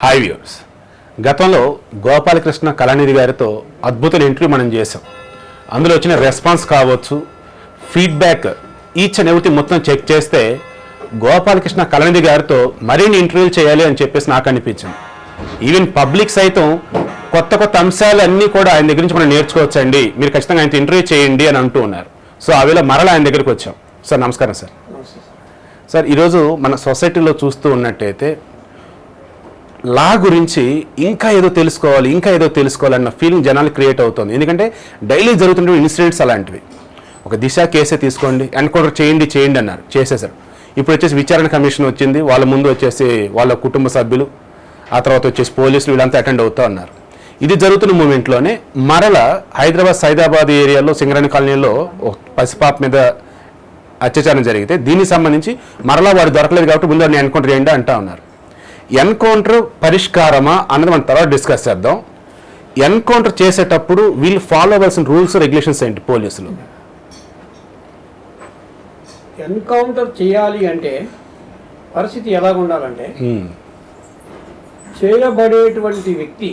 Hi viewers, గతంలో గోపాలకృష్ణ కళానిధి గారితో అద్భుతమైన ఇంటర్వ్యూ మనం చేసాం. అందులో వచ్చిన రెస్పాన్స్ కావచ్చు, ఫీడ్బ్యాక్, ఈచ్ అండ్ ఎవ్రీథింగ్ మొత్తం చెక్ చేస్తే గోపాలకృష్ణ కళానిధి గారితో మరిన్ని ఇంటర్వ్యూలు చేయాలి అని చెప్పేసి నాకు అనిపించింది. ఈవెన్ పబ్లిక్ సైతం కొత్త కొత్త అంశాలు అన్నీ కూడా ఆయన దగ్గర నుంచి మనం నేర్చుకోవచ్చండి, మీరు ఖచ్చితంగా ఆయనతో ఇంటర్వ్యూ చేయండి అని అంటూ ఉన్నారు. సో ఆ వేళ మరలా ఆయన దగ్గరికి వచ్చాం. సార్ నమస్కారం. సార్ ఈరోజు మన సొసైటీలో చూస్తూ ఉన్నట్టయితే లా గురించి ఇంకా ఏదో తెలుసుకోవాలన్న ఫీలింగ్ జనాలు క్రియేట్ అవుతుంది. ఎందుకంటే డైలీ జరుగుతున్న ఇన్సిడెంట్స్ అలాంటివి. ఒక దిశ కేసే తీసుకోండి, ఎన్కౌంటర్ చేయండి అన్నారు, చేసేసారు. ఇప్పుడు వచ్చేసి విచారణ కమిషన్ వచ్చింది, వాళ్ళ ముందు వచ్చేసి వాళ్ళ కుటుంబ సభ్యులు, ఆ తర్వాత వచ్చేసి పోలీసులు వీళ్ళంతా అటెండ్ అవుతూ ఉన్నారు. ఇది జరుగుతున్న మూమెంట్లోనే మరల సైదాబాద్ ఏరియాలో సింగరేణి కాలనీలో పసిపాప మీద అత్యాచారం జరిగితే దీనికి సంబంధించి మరలా వాడు దొరకలేదు కాబట్టి ముందు వాడిని ఎన్కౌంటర్ చేయండి అంటా ఉన్నారు. ఎన్కౌంటర్ పరిష్కారమా అన్నది మనం తర్వాత డిస్కస్ చేద్దాం. ఎన్కౌంటర్ చేసేటప్పుడు వీళ్ళు ఫాలో అవ్వాల్సిన రూల్స్ రెగ్యులేషన్స్ ఏంటి పోలీసులు? ఎన్కౌంటర్ చేయాలి అంటే పరిస్థితి ఎలాగ ఉండాలంటే, చేయబడేటువంటి వ్యక్తి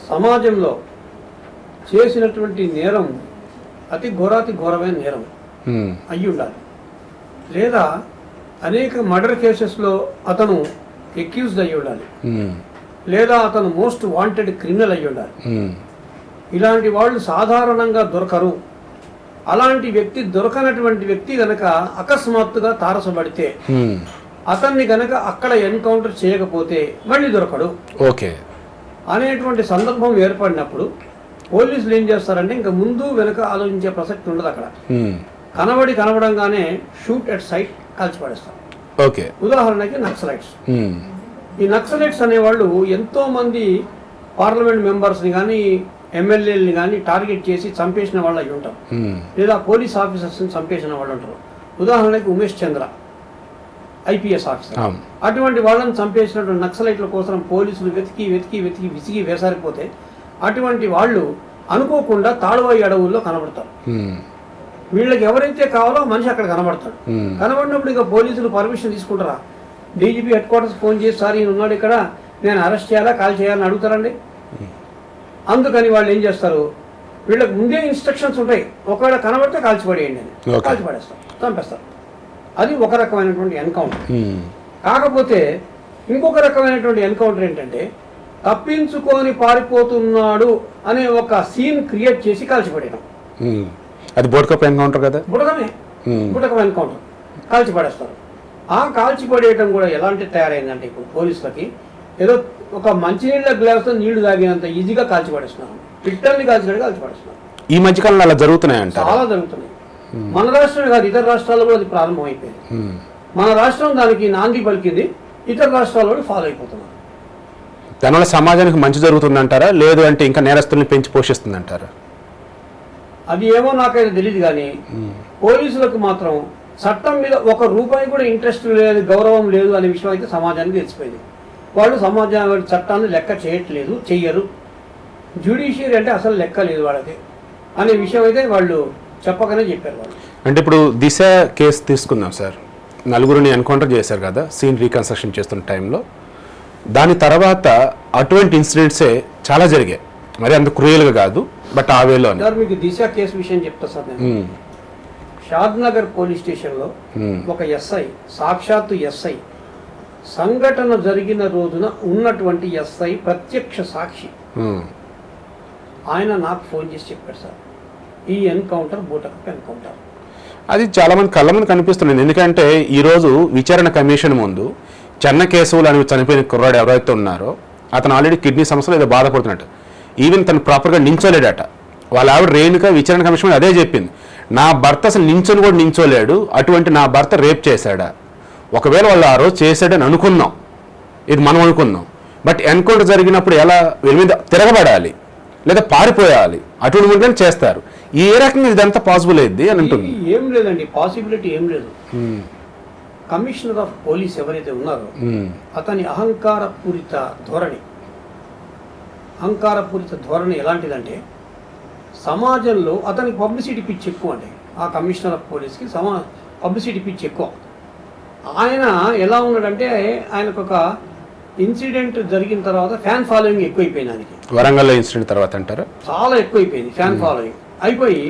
సమాజంలో చేసినటువంటి నేరం అతి ఘోరమైన నేరం అయ్యి ఉండాలి. లేదా అనేక మర్డర్ కేసెస్లో అతను ఎక్యూజ్డ్ అయ్యి ఉండాలి, లేదా అతను మోస్ట్ వాంటెడ్ క్రిమినల్ అయ్యి ఉండాలి. ఇలాంటి వాళ్ళు సాధారణంగా దొరకరు. అలాంటి వ్యక్తి దొరకనటువంటి వ్యక్తి గనక అకస్మాత్తుగా తారసపడితే అతన్ని గనక అక్కడ ఎన్కౌంటర్ చేయకపోతే మళ్ళీ దొరకడు అనేటువంటి సందర్భం ఏర్పడినప్పుడు పోలీసులు ఏం చేస్తారంటే ఇంకా ముందు వెనక ఆలోచించే ప్రసక్తి ఉండదు. అక్కడ కనబడంగానే షూట్ ఎట్ సైట్ కాల్చిపడేస్తారు. ఉదాహరణకి నక్సలైట్స్. ఈ నక్సలైట్స్ అనేవాళ్ళు ఎంతో మంది పార్లమెంట్ మెంబర్స్ని కానీ ఎమ్మెల్యేలని కానీ టార్గెట్ చేసి చంపేసిన వాళ్ళు అయి ఉంటారు, లేదా పోలీస్ ఆఫీసర్స్ని చంపేసిన వాళ్ళు ఉంటారు. ఉదాహరణకి ఉమేష్ చంద్ర ఐపీఎస్ ఆఫీసర్. అటువంటి వాళ్ళని చంపేసినటువంటి నక్సలైట్ల కోసం పోలీసులు వెతికి విసిగి వేసారిపోతే అటువంటి వాళ్ళు అనుకోకుండా తాళవాయి అడవుల్లో కనబడతారు. వీళ్ళకి ఎవరైతే కావాలో మనిషి అక్కడ కనబడతాడు. కనబడినప్పుడు ఇక పోలీసులు పర్మిషన్ తీసుకుంటారా? డీజీపీ హెడ్ క్వార్టర్స్ ఫోన్ చేసి సార్ ఈయన ఉన్నాడు ఇక్కడ, నేను అరెస్ట్ చేయాలా కాల్ చేయాలని అడుగుతారండి. అందుకని వాళ్ళు ఏం చేస్తారు, వీళ్ళకి ముందే ఇన్స్ట్రక్షన్స్ ఉంటాయి, ఒకవేళ కనబడితే కాల్చిపడేయండి అని కాల్చిపడేస్తారు, చంపేస్తారు. అది ఒక రకమైనటువంటి ఎన్కౌంటర్. కాకపోతే ఇంకొక రకమైనటువంటి ఎన్కౌంటర్ ఏంటంటే తప్పించుకొని పారిపోతున్నాడు అనే ఒక సీన్ క్రియేట్ చేసి కాల్చిపడేయడం. అది బుడకపు ఎన్కౌంటర్ కదా? బుడకం ఎన్కౌంటర్, కాల్చిపడేస్తారు. ఆ కాల్చిపడేయటం కూడా ఎలాంటి తయారైందంటే ఇప్పుడు పోలీసులకి ఏదో ఒక మంచినీళ్ళ గ్లాస్తో నీళ్లు తాగినంత ఈజీగా కాల్చిపడేస్తున్నారు, పిట్టల్ని కాల్చినట్టు కాల్చిపడేస్తున్నారు. ఈ మధ్యకాలంలో అలా జరుగుతున్నాయంట, చాలా జరుగుతున్నాయి. మన రాష్ట్రమే కాదు, ఇతర రాష్ట్రాల్లో కూడా అది ప్రారంభమైపోయింది. మన రాష్ట్రం దానికి నాంది పలికింది, ఇతర రాష్ట్రాల్లో ఫాలో అయిపోతున్నారు. దానివల్ల సమాజానికి మంచి జరుగుతుందంటారా, లేదు అంటే ఇంకా నేరస్తుల్ని పెంచి పోషిస్తుందంటారా? అది ఏమో నాకైతే తెలియదు, కానీ పోలీసులకు మాత్రం చట్టం మీద ఒక రూపాయి కూడా ఇంట్రెస్ట్ లేదు, గౌరవం లేదు అనే విషయం అయితే సమాజానికి తెలిసిపోయింది. వాళ్ళు సమాజానికి చట్టాన్ని లెక్క చెయ్యరు. జ్యుడిషియరీ అంటే అసలు లెక్క లేదు వాళ్ళకి అనే విషయం అయితే వాళ్ళు చెప్పకనే చెప్పారు వాళ్ళు. అంటే ఇప్పుడు దిశ కేసు తీసుకుందాం సార్, నలుగురిని ఎన్కౌంటర్ చేశారు కదా సీన్ రీకన్స్ట్రక్షన్ చేస్తున్న టైంలో. దాని తర్వాత అటువంటి ఇన్సిడెంట్సే చాలా జరిగాయి, మరి అంత క్రూయల్గా కాదు, బట్ ఆ వేలో. మీకు దిశ కేసు విషయం చెప్తా సార్. నేను షాద్ నగర్ పోలీస్ స్టేషన్లో ఒక ఎస్ఐ, సాక్షాత్తు ఎస్ఐ, సంఘటన జరిగిన రోజున ఉన్నటువంటి ఎస్ఐ, ప్రత్యక్ష సాక్షి, ఆయన నాకు ఫోన్ చేసి చెప్పాడు సార్, ఈ ఎన్కౌంటర్ బూటకపు ఎన్కౌంటర్. అది చాలా మంది కళ్ళ ముందు కనిపిస్తుంది. ఎందుకంటే ఈరోజు విచారణ కమిషన్ ముందు చెన్న కేసులు అని చనిపోయిన కుర్రాడు ఎవరైతే ఉన్నారో అతను ఆల్రెడీ కిడ్నీ సమస్యలు ఏదో బాధపడుతున్నట్టు, ఈవెన్ తను ప్రాపర్గా నించోలేడట. వాళ్ళ ఆవిడ రేణుక విచారణ కమిషన్ అదే చెప్పింది, నా భర్త అసలు నించోలేడు, అటువంటి నా భర్త రేప్ చేశాడా? ఒకవేళ వాళ్ళు ఆ రోజు చేశాడని అనుకున్నాం, ఇది మనం అనుకున్నాం, బట్ ఎన్కౌంటర్ జరిగినప్పుడు ఎలా వీళ్ళ మీద తిరగబడాలి లేదా పారిపోయాలి, అటువంటి ముందు చేస్తారు. ఏ రకంగా ఇదంతా పాసిబుల్ అయింది అని ఉంటుంది? ఏం లేదండి, పాసిబిలిటీ ఏం లేదు. కమిషనర్ ఆఫ్ పోలీస్ ఎవరైతే ఉన్నారో అతని అహంకారపూరిత ధోరణి ఎలాంటిదంటే, సమాజంలో అతనికి పబ్లిసిటీ పిచ్ ఎక్కువ అండి. ఆ కమిషనర్ ఆఫ్ పోలీస్కి పబ్లిసిటీ పిచ్ ఎక్కువ. ఆయన ఎలా ఉన్నాడంటే, ఆయనకు ఒక ఇన్సిడెంట్ జరిగిన తర్వాత ఫ్యాన్ ఫాలోయింగ్ ఎక్కువైపోయింది దానికి. వరంగల్లో ఇన్సిడెంట్ తర్వాత అంటారా? చాలా ఎక్కువైపోయింది ఫ్యాన్ ఫాలోయింగ్ అయిపోయి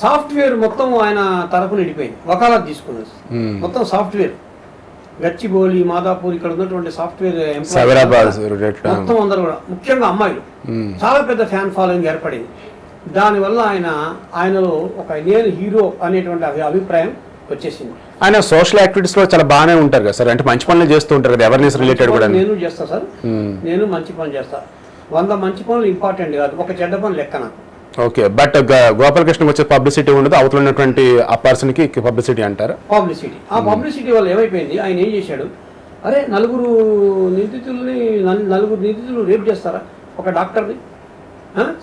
సాఫ్ట్వేర్ మొత్తం ఆయన తరపున వెళ్ళిపోయింది, వకాలత్ తీసుకున్నది మొత్తం సాఫ్ట్వేర్. గచ్చిబౌలి, మాదాపూర్ ఇక్కడ ఉన్నటువంటి సాఫ్ట్వేర్ మొత్తం అందరూ కూడా, ముఖ్యంగా అమ్మాయిలు, చాలా పెద్ద ఫ్యాన్ ఫాలోయింగ్ ఏర్పడింది. దానివల్ల ఆయనలో ఒక నేను హీరో అనేటువంటి అభిప్రాయం వచ్చేసింది. ఆయన సోషల్ యాక్టివిటీస్ లో చాలా బాగానే ఉంటారు కదా సార్, అంటే మంచి పనులు చేస్తూ ఉంటారు కదా, అవేర్నెస్ రిలేటెడ్ కూడా. నేను చేస్తా సార్, నేను మంచి పనులు చేస్తా. 100 మంచి పనులు ఇంపార్టెంట్ కాదు, ఒక చెడ్డ పనులు లెక్క నాకు. ఓకే, బట్ గోపాలకృష్ణకి వచ్చే పబ్లిసిటీ ఉండదు, అవతల ఉన్నటువంటి ఆ పర్సన్ కి పబ్లిసిటీ అంటారు. పబ్లిసిటీ, ఆ పబ్లిసిటీ వల్ల ఏమైపోయింది, ఆయన ఏం చేశాడు, అరే నలుగురు నిందితులు రేప్ చేస్తారా, ఒక డాక్టర్ని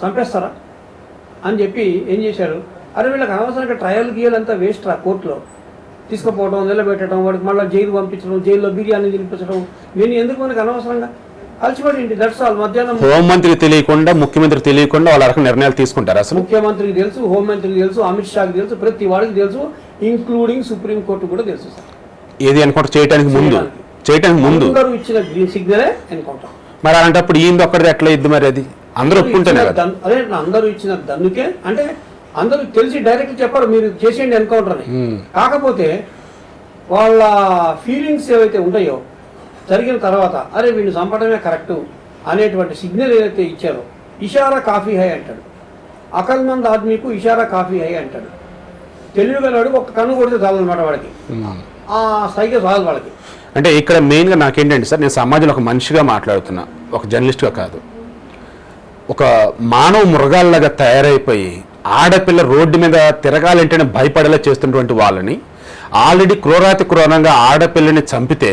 చంపేస్తారా అని చెప్పి ఏం చేశారు, అరే వీళ్ళకి అనవసరంగా ట్రయల్ గీయాలంతా వేస్ట్ రా, కోర్టులో తీసుకుపోవడం, నిలబెట్టడం, వాడికి మళ్ళీ జైలు పంపించడం, జైల్లో బిర్యానీ తినిపించడం, నేను ఎందుకు మనకు అనవసరంగా కలిసిపడి దట్స్ ఆల్. మధ్యాహ్నం హోంమంత్రికి తెలియకుండా, ముఖ్యమంత్రికి తెలియకుండా వాళ్ళ రకం నిర్ణయాలు తీసుకుంటారు. అసలు ముఖ్యమంత్రికి తెలుసు, హోంమంత్రికి తెలుసు, అమిత్ షాకి తెలుసు, ప్రతి వాడికి తెలుసు, ఇంక్లూడింగ్ సుప్రీం కోర్టు కూడా తెలుసు సార్. ఏది ఎన్కౌంటర్ చేయడానికి ముందు అందరూ ఇచ్చిన గ్రీన్ సిగ్నలే ఎన్కౌంటర్. మరి అలాంటప్పుడు ఈయన ఒక్కడిది ఎట్లా ఇద్ది, మరి అది అందరూ ఒప్పుకుంటేనే కదా. అదే అందరూ ఇచ్చిన దన్నుకే, అంటే అందరూ తెలిసి డైరెక్ట్ చెప్పారు మీరు చేసేయండి ఎన్కౌంటర్ అని. కాకపోతే వాళ్ళ ఫీలింగ్స్ ఏవైతే ఉంటాయో జరిగిన తర్వాత, అరే వీడిని చంపడమే కరెక్టు అనేటువంటి సిగ్నల్ ఏదైతే ఇచ్చారో, ఇషారా కాఫీ హై అంటాడు, అకల్మంద్ ఆద్మీకు ఇషారా కాఫీ హై అంటాడు. తెలివిగలవాడు ఒక కన్ను కొడితే చాలన్నమాట వాడికి, ఆ సైగ చాలు వాళ్ళకి. అంటే ఇక్కడ మెయిన్గా నాకేంటంటే సార్, నేను సమాజంలో ఒక మనిషిగా మాట్లాడుతున్నా, ఒక జర్నలిస్ట్గా కాదు. ఒక మానవ మృగాల్లాగా తయారైపోయి ఆడపిల్ల రోడ్డు మీద తిరగాలంటేనే భయపడేలా చేస్తున్నటువంటి వాళ్ళని, ఆల్రెడీ క్రూరాతి క్రూరంగా ఆడపిల్లని చంపితే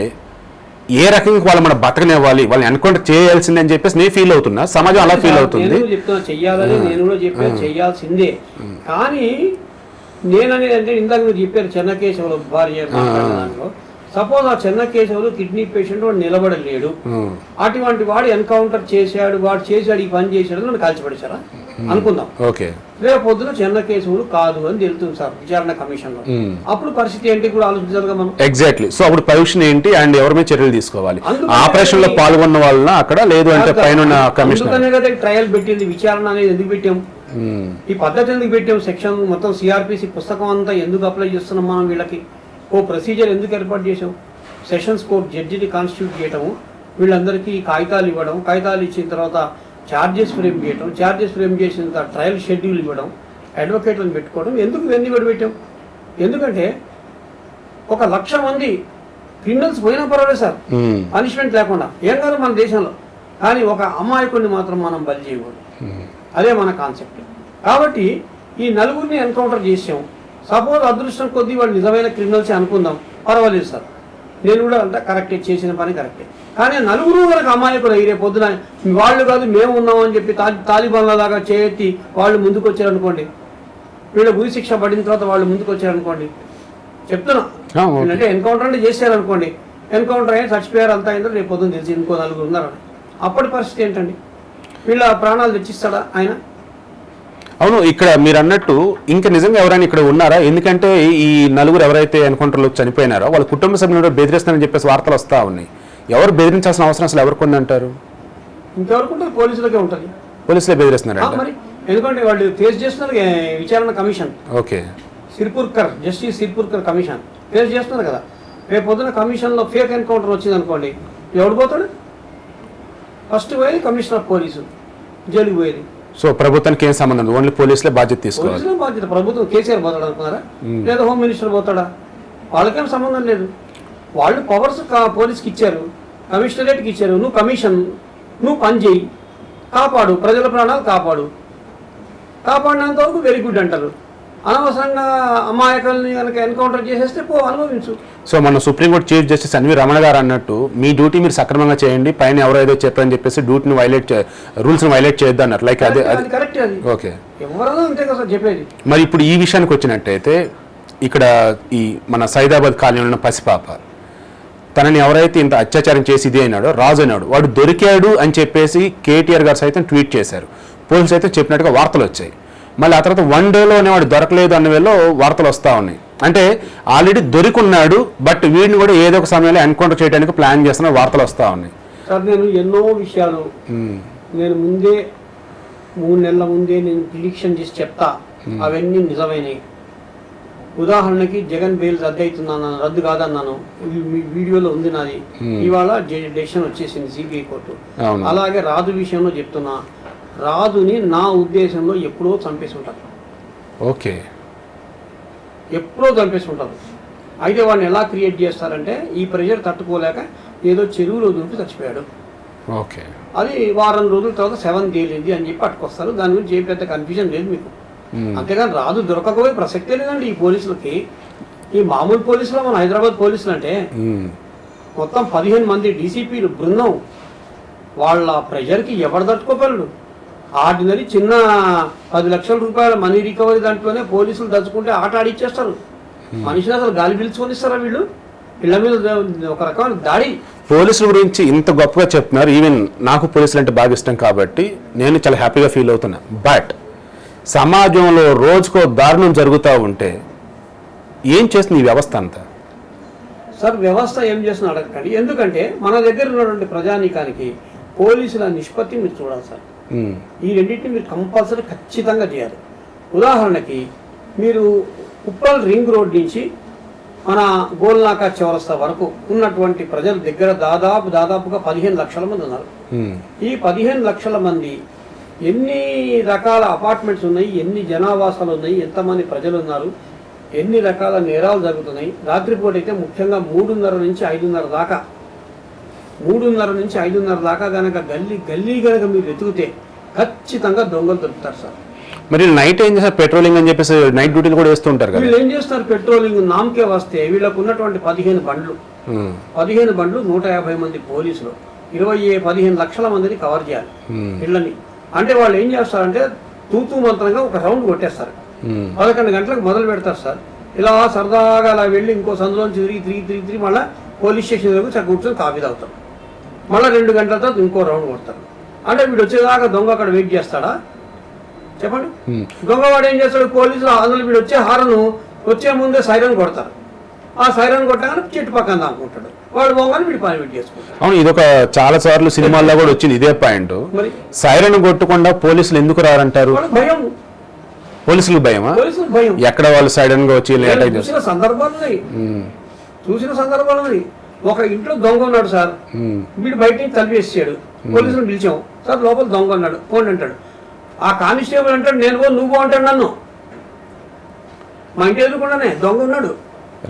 ఏ రకంగా వాళ్ళు మన బతకనివ్వాలి, వాళ్ళని ఎన్కౌంటర్ చేయాల్సిందే అని చెప్పేసి నేను ఫీల్ అవుతున్నా, సమాజం అలా ఫీల్ అవుతుంది. చెప్తున్నా చెయ్యాలని, నేను కూడా చెప్పాను చెయ్యాల్సిందే. కానీ నేననేది అంటే ఇందాక మీరు చెప్పారు చెన్నకేశవులు భార్య దాంట్లో, సపోజ్ ఆ చెన్నకేశవులు కిడ్నీ పేషెంట్ వాడు నిలబడలేడు, అటువంటి వాడు ఎన్కౌంటర్ చేశాడు, వాడు చేశాడు, ఈ పని చేశాడు నన్ను కాల్చిపడేశారా అనుకుందాం. ఓకే, రేపు పొద్దున చెన్నకేశవులు కాదు అని తెలుస్తుంది సార్ విచారణ కమిషన్ లో, అప్పుడు పరిస్థితి ఏంటి కూడా ఆలోచించాలిగా మనం. ఎగ్జాక్ట్లీ. సో అప్పుడు పొజిషన్ ఏంటి అండ్ ఎవరి మీద చర్యలు తీసుకోవాలి, ఆపరేషన్ లో పాల్గొన్న వాళ్ళ అక్కడ లేదు అంటే పైన కమిషన్ ట్రయల్ పెట్టింది. విచారణ అనేది ఎందుకు పెట్టాం, ఈ పద్ధతి ఎందుకు పెట్టాం, సెక్షన్ మొత్తం సిఆర్పిసి పుస్తకం అంతా ఎందుకు అప్లై చేస్తున్నాం మనం, వీళ్ళకి ఓ ప్రొసీజర్ ఎందుకు ఏర్పాటు చేసాం, సెషన్స్ కోర్ట్ జడ్జిని కాన్స్టిట్యూట్ చేయటము, వీళ్ళందరికీ కాగితాలు ఇవ్వడం, కాగితాలు ఇచ్చిన తర్వాత ఛార్జెస్ ఫ్రేమ్ చేయడం, ఛార్జెస్ ఫ్రేమ్ చేసిన తర్వాత ట్రయల్ షెడ్యూల్ ఇవ్వడం, అడ్వకేట్లను పెట్టుకోవడం, ఎందుకు ఇవన్నీ పెట్టాం. ఎందుకంటే 1,00,000 మంది క్రిమినల్స్ పోయినా పర్వాలేదు సార్, పనిష్మెంట్ లేకుండా ఏం కాదు మన దేశంలో, కానీ ఒక అమాయకుడిని మాత్రం మనం బలి చేయకూడదు, అదే మన కాన్సెప్ట్. కాబట్టి ఈ నలుగురిని ఎన్కౌంటర్ చేసాం, సపోజ్ అదృష్టం కొద్దీ వాళ్ళు నిజమైన క్రిమినల్స్ అనుకుందాం, పర్వాలేదు సార్, నేను కూడా అంతా కరెక్టే, చేసిన పని కరెక్టే. కానీ నలుగురు వరకు అమాయకులు అయ్యే పొద్దున వాళ్ళు కాదు మేము ఉన్నామని చెప్పి తాలిబాన్ల లాగా చేయెత్తి వాళ్ళు ముందుకు వచ్చారనుకోండి, వీళ్ళ గురి శిక్ష పడిన తర్వాత వాళ్ళు ముందుకు వచ్చారనుకోండి, చెప్తున్నా అంటే ఎన్కౌంటర్ అంటే చేశారనుకోండి, ఎన్కౌంటర్ అయ్యి చచ్చిపోయారు అంతా అయిందో రేపు పొద్దున తెలిసి ఇంకో నలుగురు ఉన్నారని, అప్పటి పరిస్థితి ఏంటండి, వీళ్ళ ప్రాణాలు తెచ్చిస్తాడా ఆయన? అవును, ఇక్కడ మీరు అన్నట్టు ఇంకా నిజంగా ఎవరైనా ఇక్కడ ఉన్నారా? ఎందుకంటే ఈ నలుగురు ఎవరైతే ఎన్కౌంటర్లో చనిపోయినారో వాళ్ళ కుటుంబ సభ్యులు బెదిరిస్తారని చెప్పేసి వార్తలు వస్తూ ఉన్నాయి. ఎవరు బెదిరించాల్సిన అవసరం అసలు ఎవరికి ఉందంటారు? ఇంకెవరికి ఉంటుంది, పోలీసులకే ఉంటుంది. పోలీసులే బెదిరిస్తున్నారు మరి, ఎందుకంటే వాళ్ళు ఫేస్ చేస్తున్నారు విచారణ commission. Okay, justice Sirpurkar commission face చేస్తున్నారు కదా. రేపు పొద్దున కమిషన్లో ఫేక్ ఎన్కౌంటర్ వచ్చింది అనుకోండి, ఎవడు పోతాడు? ఫస్ట్ పోయేది కమిషనర్ ఆఫ్ పోలీసు, జైలుకి పోయేది. సో ప్రభుత్వానికి ఏం సంబంధం, ఓన్లీ పోలీసులే బాధ్యత తీసుకోవాలి. పోలీసులే బాధ్యత. ప్రభుత్వం కేసీఆర్ పోతాడు అనుకున్నారా, లేదా హోమ్ మినిస్టర్ పోతాడా? వాళ్ళకేం సంబంధం లేదు. వాళ్ళు పవర్స్ పోలీస్కి ఇచ్చారు, కమిషనరేట్కి ఇచ్చారు, నువ్వు కమిషన్, నువ్వు పని చేయి, కాపాడు, ప్రజల ప్రాణాలు కాపాడినంత వరకు వెరీ గుడ్ అంటారు. అనవసరంగా అమాయకుల్ని కనుక ఎన్కౌంటర్ చేసేస్తే అనుభవించు. సో మన supreme court chief justice N V Ramana గారు అన్నట్టు మీ డ్యూటీ మీరు సక్రమంగా చేయండి, పైన ఎవరో ఏదో చెప్పారని చెప్పేసి డ్యూటీని రూల్స్ని వైలేట్ చేయొద్దు అన్నట్టు. లైక్ అదే కరెక్ట్, అది ఓకే. ఎవరైనా అంతే కదా చెప్పేది. మరి ఇప్పుడు ఈ విషయానికి వచ్చినట్టయితే ఇక్కడ ఈ మన సైదాబాద్ కాలనీలో ఉన్న పసిపాప, తనని ఎవరైతే ఇంత అత్యాచారం చేసి ఇది అయినాడో, రాజు అయినాడు, వాడు దొరికాడు అని చెప్పేసి కేటీఆర్ గారు సైతం ట్వీట్ చేశారు, పోలీసులు అయితే చెప్పినట్టుగా వార్తలు వచ్చాయి. మళ్ళీ ఆ తర్వాత 1 డేలోనే వాడు దొరకలేదు అన్న వేళ వార్తలు వస్తూ ఉన్నాయి. అంటే ఆల్రెడీ దొరికున్నాడు, బట్ వీడిని కూడా ఏదో ఒక సమయంలో ఎన్కౌంటర్ చేయడానికి ప్లాన్ చేస్తున్న వార్తలు వస్తూ ఉన్నాయి. సార్ నేను ఎన్నో విషయాలు నేను ముందే 3 నెలల ముందే నేను ప్రిడిక్షన్ చేసి చెప్తా, అవన్నీ నిజమైనవి. ఉదాహరణకి జగన్ బెయిల్ రద్దు అవుతుందన్నాను, రద్దు కాదన్నాను, మీ వీడియోలో ఉంది నాది. ఇవాళ డెసిషన్ వచ్చేసింది సిబిఐ కోర్టు. అలాగే రాజు విషయంలో చెప్తున్నా, రాజుని నా ఉద్దేశంలో ఎప్పుడో చంపేసి ఉంటారు. ఓకే, ఎప్పుడో చంపేసి ఉంటారు. అయితే వాడిని ఎలా క్రియేట్ చేస్తారంటే ఈ ప్రెషర్ తట్టుకోలేక ఏదో చెరువులో దూకి చచ్చిపోయాడు. ఓకే, అది వారం రోజుల తర్వాత 7 తేలింది అని చెప్పి పట్టుకొస్తారు. దాని గురించి ఏ పెద్ద కన్ఫ్యూజన్ లేదు మీకు. అంతేగాని రాజు దొరకకపోయే ప్రసక్తే లేదండి ఈ పోలీసులకి. ఈ మామూలు పోలీసులు, మన హైదరాబాద్ పోలీసులు అంటే మొత్తం 15 మంది డీసీపీలు బృందం. వాళ్ళ ప్రెషర్కి ఎవరు తట్టుకోగలడు? ఆర్డినరీ చిన్న 10 లక్షల రూపాయల మనీ రికవరీ దాంట్లోనే పోలీసులు దచ్చుకుంటే ఆట ఆడిచ్చేస్తారు. మనిషిని అసలు గాలి పీల్చుకొని ఇస్తారా వీళ్ళు? ఇళ్ల మీద ఒక రకమైన దాడి. పోలీసుల గురించి ఇంత గొప్పగా చెప్తున్నారు. ఈవెన్ నాకు పోలీసులు అంటే బాగా ఇష్టం కాబట్టి నేను చాలా హ్యాపీగా ఫీల్ అవుతున్నా. బట్ సమాజంలో రోజుకో దారుణం జరుగుతూ ఉంటే ఏం చేస్తుంది ఈ వ్యవస్థ అంతా? సార్ వ్యవస్థ ఏం చేస్తున్నా అడగకండి. ఎందుకంటే మన దగ్గర ఉన్నటువంటి ప్రజానీకానికి పోలీసుల నిష్పత్తి మీరు చూడాలి సార్. ఈ రెండింటిని మీరు కంపల్సరీ ఖచ్చితంగా చేయాలి. ఉదాహరణకి మీరు ఉప్పల్ రింగ్ రోడ్ నుంచి మన గోల్నాకా చౌరస్తా వరకు ఉన్నటువంటి ప్రజల దగ్గర దాదాపుగా 15 లక్షల మంది ఉన్నారు. ఈ 15 లక్షల మంది ఎన్ని రకాల అపార్ట్మెంట్స్ ఉన్నాయి, ఎన్ని జనావాసాలు ఉన్నాయి, ఎంతమంది ప్రజలు ఉన్నారు, ఎన్ని రకాల నేరాలు జరుగుతున్నాయి. రాత్రిపూట అయితే ముఖ్యంగా 3:30 నుంచి 5:30 దాకా 3:30 నుంచి 5:30 దాకా కనుక గల్లీ కనుక మీరు వెతుకుతే ఖచ్చితంగా దొంగలు దొరుకుతారు సార్. మరి నైట్ ఏం చేస్తారు? పెట్రోలింగ్ అని చెప్పేసి నైట్ డ్యూటీలు కూడా వేస్తుంటారు కదా. వీళ్ళు ఏం చేస్తారు? పెట్రోలింగ్ నామకే వస్తే వీళ్ళకు ఉన్నటువంటి 15 బండ్లు 150 మంది పోలీసులు 15 లక్షల మందిని కవర్ చేయాలి ఇళ్ళని. అంటే వాళ్ళు ఏం చేస్తారంటే తూతూ మంత్రంగా ఒక రౌండ్ కొట్టేస్తారు. 11 గంటలకు మొదలు పెడతారు సార్. ఇలా సరదాగా అలా వెళ్ళి ఇంకో సందులోంచి తిరిగి మళ్ళీ పోలీస్ స్టేషన్ దగ్గర కూర్చొని కాఫీ తాగుతారు. మళ్ళీ 2 గంటల తర్వాత ఇంకో రౌండ్ కొడతారు. అంటే వీడు వచ్చేదాకా దొంగ అక్కడ వెయిట్ చేస్తాడా చెప్పండి? దొంగవాడు ఏం చేస్తాడు? పోలీసులు అందులో వీడు వచ్చే హారను వచ్చే ముందే సైరన్ కొడతారు. ఆ సైరన్ కొట్టగానే చెట్టు పక్కన దాక్కుంటాడు. వాడు పోగానే వీడు పని పెట్టి చేసుకుంటాడు. అవును, ఇదొక చాలా సార్లు సినిమాల్లో కూడా వచ్చింది ఇదే పాయింట్. మరి సైరన్ కొట్టకుండా పోలీసులు ఎందుకు రారంటారు? భయం. పోలీసులకు భయమా? పోలీసులకు భయం. ఎక్కడ వాళ్ళు సడన్ గా వచ్చి చూసిన సందర్భాలు ఉన్నాయి. ఒక ఇంట్లో దొంగ ఉన్నాడు సార్. వీడు బయట నుంచి తలిపేసాడు. పోలీసులు పిలిచాం, సార్ లోపల దొంగ ఉన్నాడు పోండి అంటాడు. ఆ కానిస్టేబుల్ అంటాడు నేను నువ్వు అంటాడు నన్ను. మా ఇంటి ఎదురుకుండానే దొంగ ఉన్నాడు.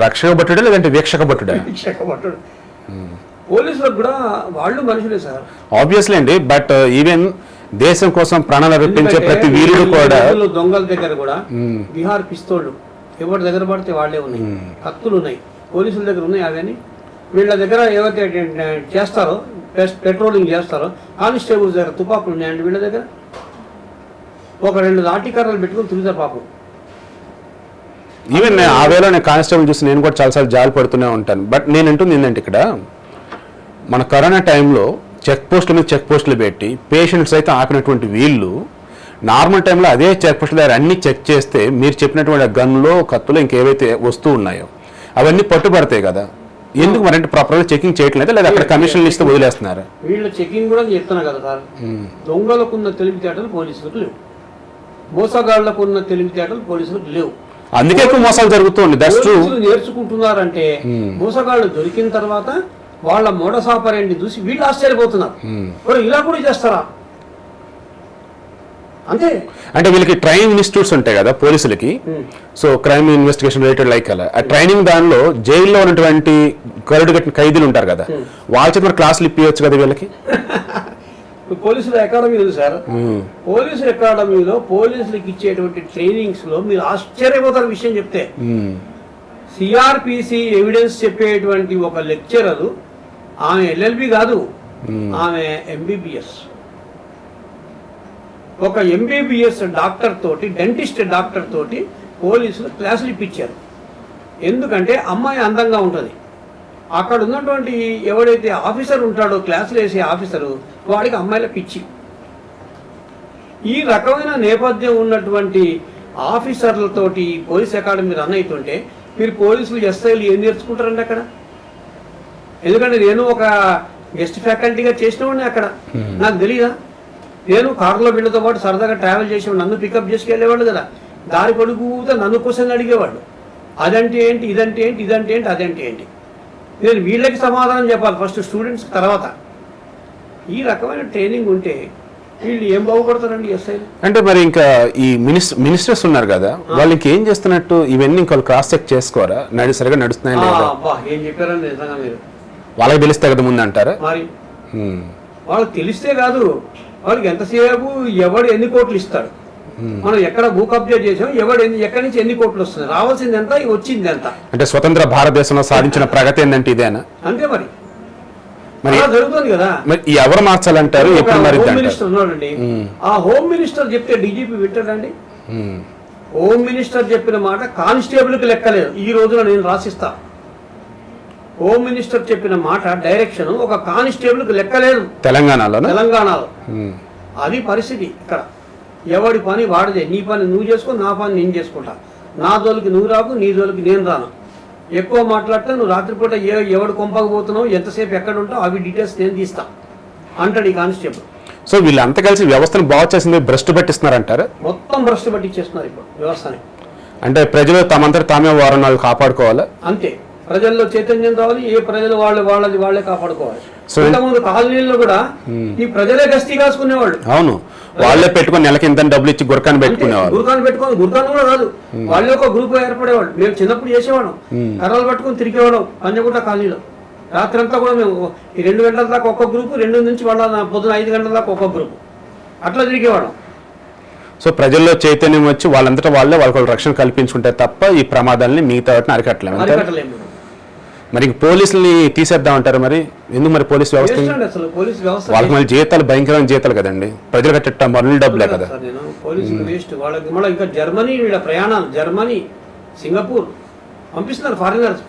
రక్షక భట్టుడా లేదంటే వీక్షక భట్టుడా? వీక్షక భట్టుడు. పోలీసులకు కూడా వాళ్ళు మనుషులే సార్. ఆబ్వియస్లీ అండి. బట్ ఈవెన్ దేశం కోసం ప్రాణాలు అర్పించే ప్రతి వీరుడు కూడా. దొంగల దగ్గర కూడా బీహార్ పిస్తోళ్ళు ఎవరి దగ్గర పడితే వాళ్ళే ఉన్నాయి. కత్తులు ఉన్నాయి, పోలీసుల దగ్గర ఉన్నాయి. అవన్నీ వీళ్ళ దగ్గర ఏవైతే చేస్తారో పెట్రోలింగ్ చేస్తారో కానిస్టేబుల్స్ దగ్గర తుపాకులు ఉన్నాయండి. వీళ్ళ దగ్గర ఒక 2 లాఠీకర్రలు పెట్టుకుని తిరుగుతారు పాపం. ఈవెన్ ఆ వేళ నేను కానిస్టేబుల్ చూసి నేను కూడా చాలాసార్లు జాలి పడుతూనే ఉంటాను. బట్ నేను అంటుంది ఏంటంటే ఇక్కడ మన కరోనా టైంలో చెక్ పోస్టులు పెట్టి పేషెంట్స్ అయితే ఆపినటువంటి వీళ్ళు నార్మల్ టైంలో అదే చెక్ పోస్టుల దగ్గర అన్ని చెక్ చేస్తే మీరు చెప్పినటువంటి గన్లో కత్తులు ఇంకేవైతే వస్తూ ఉన్నాయో అవన్నీ పట్టుబడతాయి కదా. ఎందుకు మరంటే ప్రాపర్గా చెకింగ్ చేయట్లేదు, లేదా అక్కడ కమిషన్లు ఇస్తే వదిలేస్తున్నారు? వీళ్ళ చెకింగ్ కూడా చెప్తున్నా కదా సార్. దొంగలకున్న తెలివితేటలు పోలీసులకు లేవు, మోసగాళ్లకు ఉన్న తెలివితేటలు పోలీసులకు లేవు. అందుకే ఎక్కువ మోసాలు జరుగుతుంది. నేర్చుకుంటున్నారంటే మోసగాళ్ళు దొరికిన తర్వాత వాళ్ళ మోడసాపరేంటి చూసి వీళ్ళు ఆశ్చర్యపోతున్నారు. ఇలా కూడా చేస్తారా అంతే. అంటే వీళ్ళకి ట్రైనింగ్ ఇన్స్టిట్యూట్స్ ఉంటాయి కదా పోలీసులకి. So crime investigation related like అలా ఆ ట్రైనింగ్ దానిలో జైల్లో ఉన్నటువంటి కరుడు కట్టిన ఖైదీలు ఉంటారు కదా, వాళ్ళ చేత క్లాసులు ఇప్పించచ్చు కదా వీళ్ళకి. పోలీసుల అకాడమీ ఉంది సార్. పోలీసు అకాడమీలో పోలీసులకు ఇచ్చేటువంటి ట్రైనింగ్స్ లో మీరు ఆశ్చర్యపోతారు విషయం చెప్తే. సిఆర్పిసి ఎవిడెన్స్ చెప్పేటువంటి ఒక లెక్చరర్, ఆమె ఎల్ఎల్బి కాదు, ఆమె ఎంబీబీఎస్. ఒక ఎంబీబీఎస్ డాక్టర్ తోటి, డెంటిస్ట్ డాక్టర్ తోటి పోలీసులు క్లాసులు ఇప్పించారు. ఎందుకంటే అమ్మాయి అందంగా ఉంటుంది. అక్కడ ఉన్నటువంటి ఎవడైతే ఆఫీసర్ ఉంటాడో క్లాసులు వేసే ఆఫీసరు, వాడికి అమ్మాయిల పిచ్చి. ఈ రకమైన నేపథ్యం ఉన్నటువంటి ఆఫీసర్లతోటి పోలీస్ అకాడమీ రన్ అవుతుంటే మీరు పోలీసులు ఎస్ఐలు ఏం నేర్చుకుంటారండి అక్కడ? ఎందుకంటే నేను ఒక గెస్ట్ ఫ్యాకల్టీగా చేసిన వాడిని అక్కడ. నాకు తెలియదా? నేను కారులో వీళ్ళతో పాటు సరదాగా ట్రావెల్ చేసేవాడు, నన్ను పికప్ చేసుకెళ్ళేవాళ్ళు కదా. దారి పొడుగుతా నన్ను క్వశ్చన్ అడిగేవాళ్ళు, అదంటే ఏంటి, ఇదంటే ఏంటి, ఇదంటే ఏంటి, అదంటే ఏంటి. నేను వీళ్ళకి సమాధానం చెప్పాలి ఫస్ట్, స్టూడెంట్స్ తర్వాత. ఈ రకమైన ట్రైనింగ్ ఉంటే వీళ్ళు ఏం బాగుపడతారండి ఎస్ఐలు. అంటే మరి ఇంకా ఈ మినిస్టర్స్ ఉన్నారు కదా, వాళ్ళు ఇంకేం చేస్తున్నట్టు ఇవన్నీ ఇంకా క్రాస్ చెక్ చేసుకోరా, సరిగా నడుస్తున్నాయి లేదా? ఏం చెప్పారండి నిజంగా మీరు. వాళ్ళకి తెలిస్తే కదా ముందు అంటారా? మరి వాళ్ళకి తెలిస్తే కాదు, వాళ్ళకి ఎంతసేపు ఎవడు ఎన్ని కోట్లు ఇస్తాడు, మనం ఎక్కడ భూ కబ్జా చేసాం, ఎవడు ఎక్కడి నుంచి ఎన్ని కోట్లు వస్తుంది, రావాల్సింది ఎంత, వచ్చింది ఎంత. అంటే స్వతంత్ర భారతదేశంలో సాధించిన ప్రగతి ఏంటంటే ఇదేనా? అంతే మరి జరుగుతుంది కదా. మరి ఎవరు మార్చాలంటారు? హోమ్ మినిస్టర్ ఉన్నాడండి, ఆ హోమ్ మినిస్టర్ చెప్తే డీజీపీ వింటాడండి? హోమ్ మినిస్టర్ చెప్పిన మాట కానిస్టేబుల్ కి లెక్కలేదు. ఈ రోజున నేను రాసిస్తా, హోమ్ మినిస్టర్ చెప్పిన మాట డైరెక్షన్ ఒక కానిస్టేబుల్ కి లెక్కలేదు తెలంగాణలో. అది పరిస్థితి ఇక్కడ. ఎవడి పని వాడిదే, నీ పని నువ్వు చేసుకో, నా పని నేను చేసుకుంటా, నా జోలికి నువ్వు రాకు, నీ జోలికి నేను రాను. ఎక్కువ మాట్లాడితే నువ్వు రాత్రిపూట ఎవడు కొంపకపోతున్నావు, ఎంతసేపు ఎక్కడ ఉంటావు, అవి డీటెయిల్స్ నేను తీస్తా అంటాడు ఈ కానిస్టేబుల్. సో వీళ్ళంతా కలిసి వ్యవస్థను బాగు చేసింది భ్రష్టు పట్టిస్తున్నారంటారు. మొత్తం భ్రష్టు పట్టించేస్తున్నారు ఇప్పుడు వ్యవస్థని. అంటే ప్రజలు తమంతట తామే వారణాలు కాపాడుకోవాలి, అంతే. ప్రజల్లో చైతన్యం రావాలి, ఏ ప్రజలు వాళ్ళే కాపాడుకోవాలి. ఇంతకుముందు కాలనీల్లో కూడా ఈ ప్రజలే గస్తీ కాసుకునేవాళ్ళు. అవును, వాళ్ళే పెట్టుకుని నెలకి ఇంత డబ్బులు ఇచ్చి గురకాన్ని పెట్టుకునేవాళ్ళు. గురకాన్ని కూడా కాదు, వాళ్ళే ఒక గ్రూప్ ఏర్పడేవాళ్ళు. మేము చిన్నప్పుడు చేసేవాళ్ళం, కర్రలు పట్టుకుని తిరిగేవాళ్ళం పంజగుట్ట కాలనీలో. రాత్రి అంతా కూడా మేము ఈ 2 గంటల దాకా ఒక్కొక్క గ్రూపు, 2 నుంచి వాళ్ళ పొద్దున 5 గంటల దాకా ఒక్కొక్క గ్రూపు, అట్లా తిరిగేవాళ్ళం. సో ప్రజల్లో చైతన్యం వచ్చి వాళ్ళంతటా వాళ్ళకి రక్షణ కల్పించుకుంటే తప్ప ఈ ప్రమాదాలని మిగతా వాటిని అరికట్టలేము. మరి పోలీసుల్ని తీసేద్దామంటారు. మరి ఎందుకు మరి పోలీస్ వ్యవస్థ? వాళ్ళకి మళ్ళీ జీతాలు భయంకరమైన జీతాలు కదండి, ప్రజలు కట్ట మరణ డబ్బులే కదా. పోలీసులు వేస్ట్. వాళ్ళకి మళ్ళీ ఇంకా జర్మనీ వీళ్ళ ప్రయాణాలు, జర్మనీ, సింగపూర్ పంపిస్తున్నారు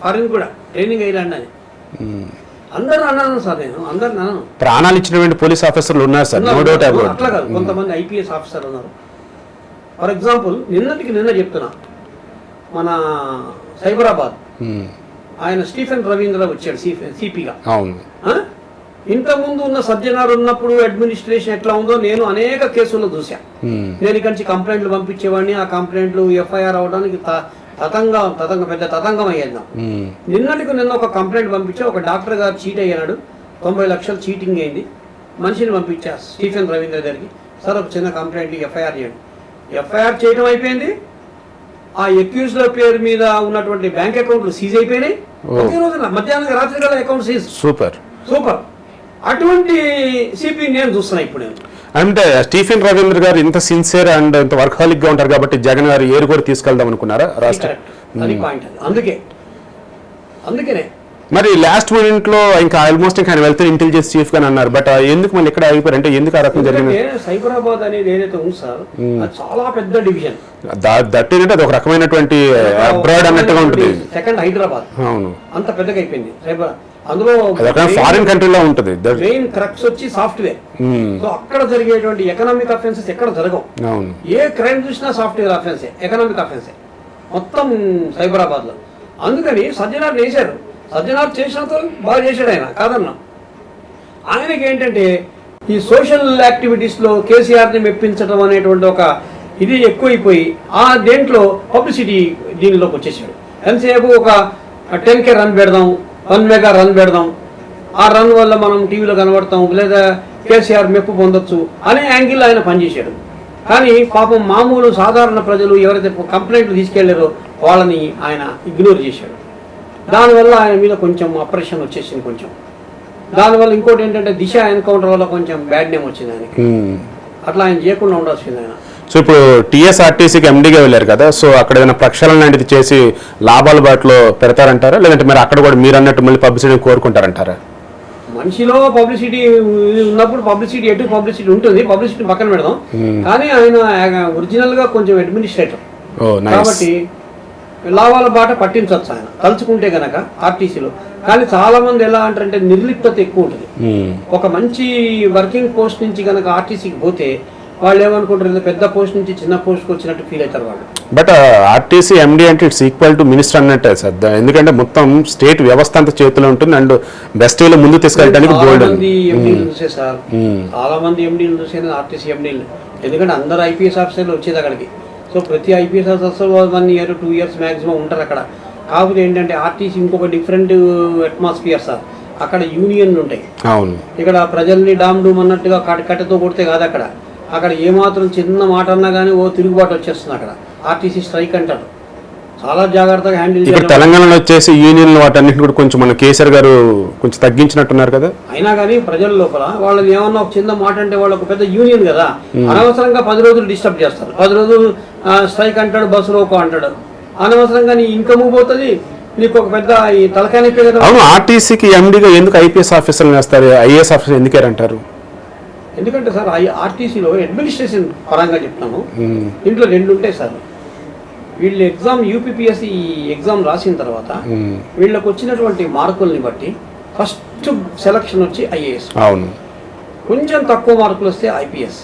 ఫారిన్ కూడా ట్రైనింగ్ అయ్యారండి అని అందరూ అన్నాను సార్. నేను అందరు అన్నాను. ప్రాణాలు ఇచ్చినటువంటి పోలీస్ ఆఫీసర్లు ఉన్నారు సార్, నో డౌట్ అబౌట్. అట్లా కాదు, కొంతమంది ఐపీఎస్ ఆఫీసర్లు ఉన్నారు. ఫర్ ఎగ్జాంపుల్ నిన్న చెప్తున్నా, మన సైబరాబాద్ ఆయన స్టీఫెన్ రవీంద్ర వచ్చాడు సిపిగా. ఇంతకుముందు ఉన్న సజ్జనార్ ఉన్నప్పుడు అడ్మినిస్ట్రేషన్ ఎట్లా ఉందో నేను అనేక కేసుల్లో చూసా. నేను ఇక్కడి నుంచి కంప్లైంట్లు పంపించేవాడిని, ఆ కంప్లైంట్లు ఎఫ్ఐఆర్ అవడానికి పెద్ద తతంగం అయ్యేద్దాం. నిన్న ఒక కంప్లైంట్ పంపించా, ఒక డాక్టర్ గారు చీట్ అయ్యాడు, 90 లక్షలు చీటింగ్ అయింది. మనిషిని పంపించా స్టీఫెన్ రవీంద్ర దగ్గరికి, సార్ ఒక చిన్న కంప్లైంట్ ఎఫ్ఐఆర్ చేయండి. ఎఫ్ఐఆర్ చేయడం అయిపోయింది, ఆ అక్యూజ్డ్ పేరు మీద ఉన్నటువంటి బ్యాంక్ అకౌంట్లు సీజ్ అయిపోయినాయి. ఒకే రోజున మధ్యాహ్నం రాత్రి గల అకౌంట్ సీజ్. సూపర్. అటువంటి సిపి నేను చూస్తున్నా ఇప్పుడు. నేను అంటే స్టీఫెన్ రవీంద్ర గారు ఇంత సిన్సియర్ అండ్ ఇంత వర్కాలిక్ గా ఉంటారు కాబట్టి జగన్ గారు ఏరు కూడా తీసుకెళ్దాం అనుకున్నారా రాష్ట్ర? అది పాయింట్. అందుకనే మరి లాస్ట్ మినిట్ లో ఇంకా ఆల్మోస్ట్ ఇంకా ఆయన వెళ్తే ఇంటెలిజెన్స్ చీఫ్ గా అన్నారు. బట్ ఎందుకు మళ్ళీ ఇక్కడ అయిపోయారు అంటే ఎందుకు ఆ రకం జరిగింది? సైబరాబాద్ అనేది ఏదైతే ఉంది సార్, అది చాలా పెద్ద డివిజన్. దట్ ఏంటంటే అది ఒక రకమైనటువంటి అబ్రాడ్ అన్నట్టుగా ఉంటుంది. సెకండ్ హైదరాబాద్. అవును, అంత పెద్దగా అయిపోయింది సైబర్. అందులో ఫారిన్ కంట్రీలో ఉంటుంది. మెయిన్ క్రక్స్ వచ్చి సాఫ్ట్వేర్. సో అక్కడ జరిగేటువంటి ఎకనామిక్ అఫెన్సెస్ ఎక్కడ జరగవు. ఏ క్రైమ్ చూసినా సాఫ్ట్వేర్ అఫెన్సే, ఎకనామిక్ అఫెన్సే మొత్తం సైబరాబాద్ లో. అందుకని సజ్జనార్ వేశారు. సజ్జనార్ చేసినంత బాగా చేశాడు ఆయన, కాదన్నా. ఆయనకి ఏంటంటే ఈ సోషల్ యాక్టివిటీస్ లో కేసీఆర్ ని మెప్పించడం అనేటువంటి ఒక ఇది ఎక్కువైపోయి ఆ దేంట్లో పబ్లిసిటీ దీనిలోకి వచ్చేసాడు. ఎంతసేపు ఒక 10K రన్ పెడదాం, 1 మెగా రన్ పెడదాం, ఆ రన్ వల్ల మనం టీవీలో కనబడతాం, లేదా కేసీఆర్ మెప్పు పొందొచ్చు అనే యాంగిల్ ఆయన పనిచేశాడు. కానీ పాపం మామూలు సాధారణ ప్రజలు ఎవరైతే కంప్లైంట్లు తీసుకెళ్లారో వాళ్ళని ఆయన ఇగ్నోర్ చేశాడు. దానివల్ల ఆయన మీద కొంచెం అప్రెషన్ వచ్చేసింది. కొంచెం దానివల్ల ఇంకోటి ఏంటంటే దిశ ఎన్కౌంటర్ వల్ల కొంచెం బ్యాడ్ నేమ్ వచ్చింది ఆయనకి. అట్లా ఆయన చేయకుండా ఉండాల్సింది ఆయన. సో ఇప్పుడు టీఎస్ఆర్టీసీకి ఎండీగా వెళ్ళారు కదా, సో అక్కడ ఏదైనా ప్రక్షాళన లాంటిది చేసి లాభాల బాటలో పెడతారంటారా, లేదంటే మరి అక్కడ కూడా మీరు అన్నట్టు మళ్ళీ పబ్లిసిటీ కోరుకుంటారంటారా? మనిషిలో పబ్లిసిటీ ఉన్నప్పుడు పబ్లిసిటీ ఉంటుంది, పబ్లిసిటీ పక్కన పెడదాం. కానీ ఆయన ఒరిజినల్ గా కొంచెం అడ్మినిస్ట్రేటర్ కాబట్టి లాభాల బాట పట్టించవచ్చు ఆయన తలుచుకుంటే గనక ఆర్టీసీలో. కానీ చాలా మంది ఎలా అంటారంటే నిర్లిప్తత ఎక్కువ ఉంటుంది. ఒక మంచి వర్కింగ్ పోస్ట్ నుంచి గనక ఆర్టీసీకి పోతే వాళ్ళు ఏమనుకుంటారు, ఇంత పెద్ద పోస్ట్ నుంచి చిన్న పోస్ట్కి వచ్చినట్టు ఫీల్ అవుతారు వాళ్ళు. బట్ ఆర్టీసీ ఎండి అంటే ఇట్స్ ఈక్వల్ టు మినిస్టర్ అన్నట్టే సార్. ఎందుకంటే మొత్తం స్టేట్ వ్యవస్థ అంతా చేతిలో ఉంటుంది అండ్ బెస్ట్ వేలో ముందు తీసుకెళ్ళడానికి బోల్డ్ ఎండీలు చూసే సార్, చాలా మంది ఎండీలు చూసే ఆర్టీసీ ఎండీలు. ఎందుకంటే అందరు ఐపీఎస్ ఆఫీసర్లు వచ్చేది అక్కడికి. సో ప్రతి IPS officer 1 year 2 years maximum ఉంటారు అక్కడ. కాకపోతే ఏంటంటే ఆర్టీసీ ఇంకొక డిఫరెంట్ అట్మాస్ఫియర్ సార్. అక్కడ యూనియన్లు ఉంటాయి. అవును, ఇక్కడ ప్రజల్ని డామ్ డూమ్ అన్నట్టుగా కట్టతో కొడితే కాదు. అక్కడ ఏమాత్రం చిన్న మాట అన్నా కానీ ఓ తిరుగుబాటు వచ్చేస్తుంది. అక్కడ ఆర్టీసీ స్ట్రైక్ అంటారు. చాలా జాగ్రత్తగా హ్యాండిల్ ఇక్కడ తెలంగాణలో వచ్చేసి యూనియన్లు వాటన్నిటిని కూడా కొంచెం మన కేసీఆర్ గారు కొంచెం తగ్గించినట్టున్నారు కదా. అయినా కానీ ప్రజల లోపల వాళ్ళని ఏమన్నా ఒక చిన్న మాట అంటే వాళ్ళు ఒక పెద్ద యూనియన్ కదా, అనవసరంగా 10 రోజులు డిస్టర్బ్ చేస్తారు. 10 రోజులు స్ట్రైక్ అంటాడు, బస్సు రోకో అంటాడు. అనవసరంగా నీ ఇన్కమ్ పోతుంది, నీకు ఒక పెద్ద ఈ తలకాయ నొప్పి కదా. అవును, ఆర్టీసీకి ఎండీగా ఎందుకు ఐపీఎస్ ఆఫీసర్లు వేస్తారు, ఐఏఎస్ ఆఫీసర్ ఎందుకేరంటారు? ఎందుకంటే సార్ ఆర్టీసీలో అడ్మినిస్ట్రేషన్ పరంగా చెప్తాను, ఇంట్లో 2 ఉంటాయి సార్. వీళ్ళు ఎగ్జామ్ యూపీపీఎస్సీ ఎగ్జామ్ రాసిన తర్వాత వీళ్ళకి వచ్చినటువంటి మార్కుల్ని బట్టి ఫస్ట్ సెలక్షన్ వచ్చి ఐఏఎస్, అవును, కొంచెం తక్కువ మార్కులు వస్తే IPS,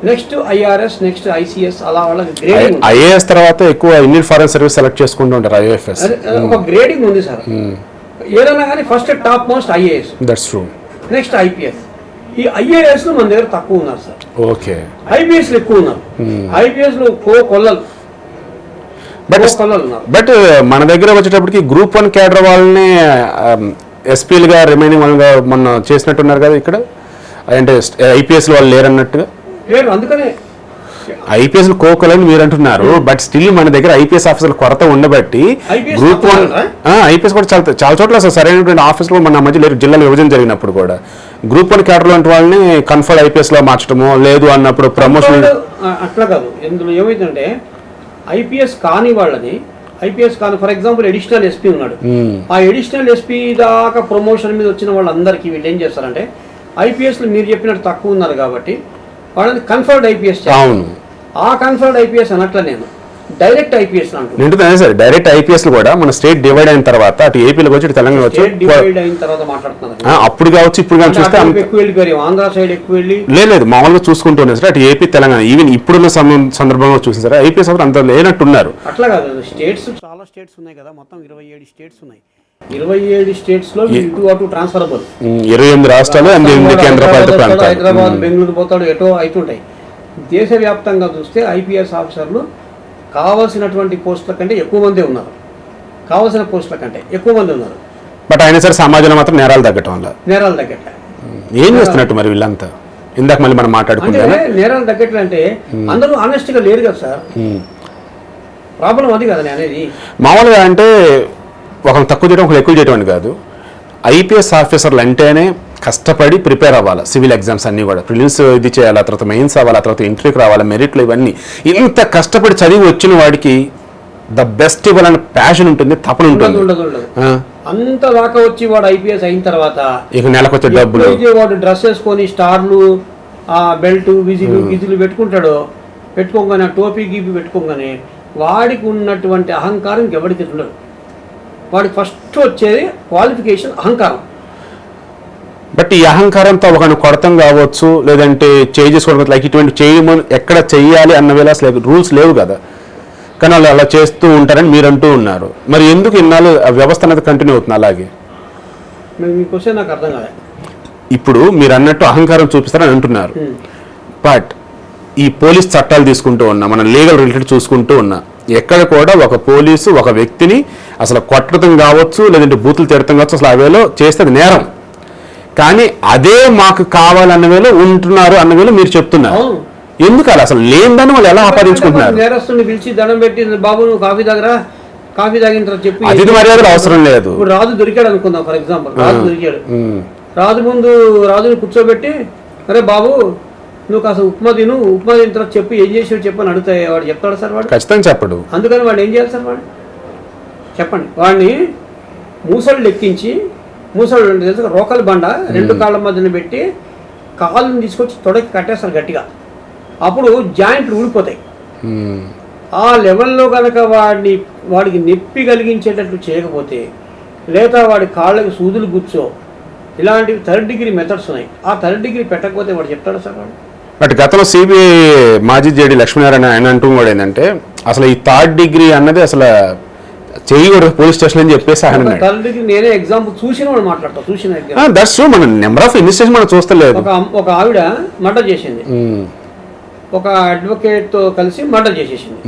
next IRS, next ICS, అలా వాళ్ళకి గ్రేడింగ్. ఐఏఎస్ తర్వాత ఎక్కువ ఇండియన్ ఫారెన్ సర్వీస్ సెలెక్ట్ చేసుకుంటూ ఉంటారు. ఐఎఫ్ఎస్ ఒక గ్రేడింగ్ ఉంది సార్. ఏదైనా కానీ first top most IAS, that's true, next IPS. ఈ ఐఏఎస్ మన దగ్గర తక్కువ ఉన్నారు సార్. ఓకే, ఐపీఎస్ ఎక్కువ ఉన్నారు. ఐపీఎస్ లో కొల్లలు. బట్ మన దగ్గర వచ్చేటప్పటికి గ్రూప్ 1 క్యాడర్ వాళ్ళని ఎస్పీలుగా రిమైనింగ్ వాళ్ళగా మొన్న చేసినట్టున్నారు కదా ఇక్కడ. అంటే ఐపీఎస్ వాళ్ళు లేరన్నట్టుగా లేరు. అందుకనే ఐపీఎస్ కోకలని మీరు అంటున్నారు. బట్ స్టిల్ మన దగ్గర ఐపీఎస్ ఆఫీసర్ల కొరత ఉండబట్టి గ్రూప్ 1 ఐపీఎస్ కూడా చాలా చోట్ల అసలు సరైనటువంటి ఆఫీసులు కూడా మన మధ్య లేరు. జిల్లాల విభజన జరిగినప్పుడు కూడా గ్రూప్ 1 క్యాడర్ లాంటి వాళ్ళని కన్ఫర్డ్ ఐపీఎస్ లో మార్చడము లేదు అన్నప్పుడు ప్రమోషన్ అట్లా కాదు. ఇందులో ఏమైందంటే ఐపీఎస్ కాని వాళ్ళని, ఐపీఎస్ కాని ఫర్ ఎగ్జాంపుల్ అడిషనల్ ఎస్పీ ఉన్నాడు, ఆ అడిషనల్ ఎస్పీ దాకా ప్రమోషన్ మీద వచ్చిన వాళ్ళందరికీ వీళ్ళు ఏం చేస్తారంటే ఐపీఎస్ మీరు చెప్పినట్టు తక్కువ ఉన్నారు కాబట్టి వాళ్ళని కన్ఫర్డ్ ఐపీఎస్. అవును, ఆ కన్ఫర్డ్ ఐపీఎస్ అనట్ల నేను డైరెక్ట్ ఐపీఎస్ అంటున్నాను సార్. డైరెక్ట్ ఐపీఎస్ కూడా మన స్టేట్ డివైడ్ అయిన తర్వాత అటు ఏపీలో వచ్చి తెలంగాణ వచ్చి డివైడ్ అయిన తర్వాత మాట్లాడుతున్నాను. అప్పుడు కావచ్చు ఇప్పుడు కానీ చూస్తే ఎక్కువ వెళ్ళిపోయారు, ఆంధ్ర సైడ్ ఎక్కువ వెళ్ళి లేదు మామూలుగా చూసుకుంటూ ఉన్నాయి సార్. అటు ఏపీ తెలంగాణ ఈవెన్ ఇప్పుడున్న సందర్భంగా చూసిన సార్ ఐపీఎస్ అంత లేనట్టున్నారు. అట్లా కాదు, స్టేట్స్ చాలా స్టేట్స్ ఉన్నాయి కదా, మొత్తం 27 స్టేట్స్ ఉన్నాయి. 27 స్టేట్స్ లో ఇటు అటు ట్రాన్స్ఫరబుల్. 28 రాష్ట్రాలు, 8 కేంద్రపాలిత ప్రాంతాలు, హైదరాబాద్, బెంగళూరు పోతాడు, ఎటో అవుతుంటాయి. దేశవ్యాప్తంగా చూస్తే ఐపీఎస్ ఆఫీసర్లు కావాల్సినటువంటి పోస్టుల కంటే ఎక్కువ మంది ఉన్నారు. కావాల్సిన పోస్టుల కంటే ఎక్కువ మంది ఉన్నారు. బట్ అయినా సరే సమాజంలో మాత్రం నేరాలు తగ్గటం వల్ల ఏం చేస్తున్నట్టు మరి వీళ్ళంతా? ఇందాక మళ్ళీ మనం మాట్లాడుకుంటే నేరాలు తగ్గట్లు అంటే అందరూ ఆనెస్ట్ గా లేరు కదా సార్. ప్రాబ్లం అది కదా అనేది. మామూలుగా అంటే ఒకరు తక్కువ చేయడం ఒకరు ఎక్కువ చేయడం అని కాదు. ఐపీఎస్ ఆఫీసర్లు అంటేనే కష్టపడి ప్రిపేర్ అవ్వాలి. సివిల్ ఎగ్జామ్స్ అన్నీ కూడా ప్రిలిమ్స్ ఇది చేయాలి, ఆ తర్వాత మెయిన్స్ అవ్వాలి, ఆ తర్వాత ఇంటర్వ్యూకి రావాలి, మెరిట్లు ఇవన్నీ. ఇంత కష్టపడి చదివి వచ్చిన వాడికి ద బెస్ట్ ఇవ్వాలన్న ప్యాషన్ ఉంటుంది, తపన ఉంటుంది. అంత దాకా వచ్చి వాడు ఐపీఎస్ అయిన తర్వాత ఇక నెలకు వచ్చే డబ్బులు, వాడు డ్రెస్ వేసుకొని స్టార్లు, ఆ బెల్ట్, విజులు పెట్టుకుంటాడు. పెట్టుకోగానే టోపీ గీపీ పెట్టుకోగానే వాడికి ఉన్నటువంటి అహంకారం ఎవరికి ఉండదు. వాడికి ఫస్ట్ వచ్చేది క్వాలిఫికేషన్, అహంకారం. బట్ ఈ అహంకారంతో ఒక కొడతం కావచ్చు, లేదంటే చేంజ్ చేసుకోవడం లైక్ ఇటువంటి చేయమని ఎక్కడ చెయ్యాలి అన్న వేళ అసలు రూల్స్ లేవు కదా. కానీ వాళ్ళు అలా చేస్తూ ఉంటారని మీరు అంటూ ఉన్నారు. మరి ఎందుకు ఇన్నాళ్ళు ఆ వ్యవస్థ అనేది కంటిన్యూ అవుతుంది అలాగే? మీకోసం నాకు అర్థం కాదు. ఇప్పుడు మీరు అన్నట్టు అహంకారం చూపిస్తారని అంటున్నారు. బట్ ఈ పోలీస్ చట్టాలు తీసుకుంటూ ఉన్నా, మన లీగల్ రిలేటెడ్ చూసుకుంటూ ఉన్నా, ఎక్కడ కూడా ఒక పోలీసు ఒక వ్యక్తిని అసలు కొట్టడం కావచ్చు, లేదంటే బూతులు తిడతం కావచ్చు, అసలు అవేలో చేస్తే అది నేరం. కానీ అదే మాకు కావాలన్న వేళ ఉంటున్నారు అన్న వేళ మీరు చెప్తున్నారు. ఎందుకు అలా అసలు లేదని వాళ్ళు ఎలా ఆపాదించుకుంటున్నారు? నేరస్తుని పిలిచి దండం పెట్టి, బాబు నువ్వు కాఫీ తాగిన తర్వాత చెప్పి అతిథి మర్యాదలు అవసరం లేదు. ఇప్పుడు రాజు దొరికాడు అనుకుందాం, ఫర్ ఎగ్జాంపుల్ రాజు దొరికాడు. రాజుని కూర్చోబెట్టి, అరే బాబు నువ్వు కాస్త ఉప్మా తిను తర్వాత చెప్పి ఏం చేసావు చెప్పని అడుగుతాయి. వాడు చెప్తాడు సార్? వాడు ఖచ్చితంగా చెప్పడు. అందుకని వాడు ఏం చేయాలి సార్? వాడు చెప్పండి. వాడిని మూసళ్ళు ఎక్కించి, మూసళ్ళు తెలుసు రోకలి బండ 2 కాళ్ళ మధ్యన పెట్టి కాళ్ళని తీసుకొచ్చి తొడకి కట్టేస్తారు గట్టిగా. అప్పుడు జాయింట్లు ఊడిపోతాయి. ఆ లెవెల్లో కనుక వాడికి నొప్పి కలిగించేటట్టు చేయకపోతే, లేదా వాడి కాళ్ళకి సూదులు గుచ్చో, ఇలాంటివి 3rd డిగ్రీ మెథడ్స్ ఉన్నాయి. ఆ 3rd డిగ్రీ పెట్టకపోతే వాడు చెప్తాడు సార్? వాడు బట్ గతంలో సిబిఐ మాజీ జేడి లక్ష్మీనారాయణ ఆయన అంటూ కూడా ఏంటంటే అసలు ఈ 3rd డిగ్రీ అన్నది అసలు చేయకూడదు పోలీస్ స్టేషన్ అని చెప్పేసి ఆయన అన్నాడు. థర్డ్కి నేనే ఎగ్జాంపుల్ చూసిన వాళ్ళు మాట్లాడతా, చూసిన దట్స్ ట్రూ. మన నెంబర్ ఆఫ్ ఇన్వెస్టిగేషన్ మనం చూస్తలేదు. ఒక ఆవిడ మర్డర్ చేసింది, ఒక అడ్వకేట్ తో కలిసి మర్డర్ చేసేసింది.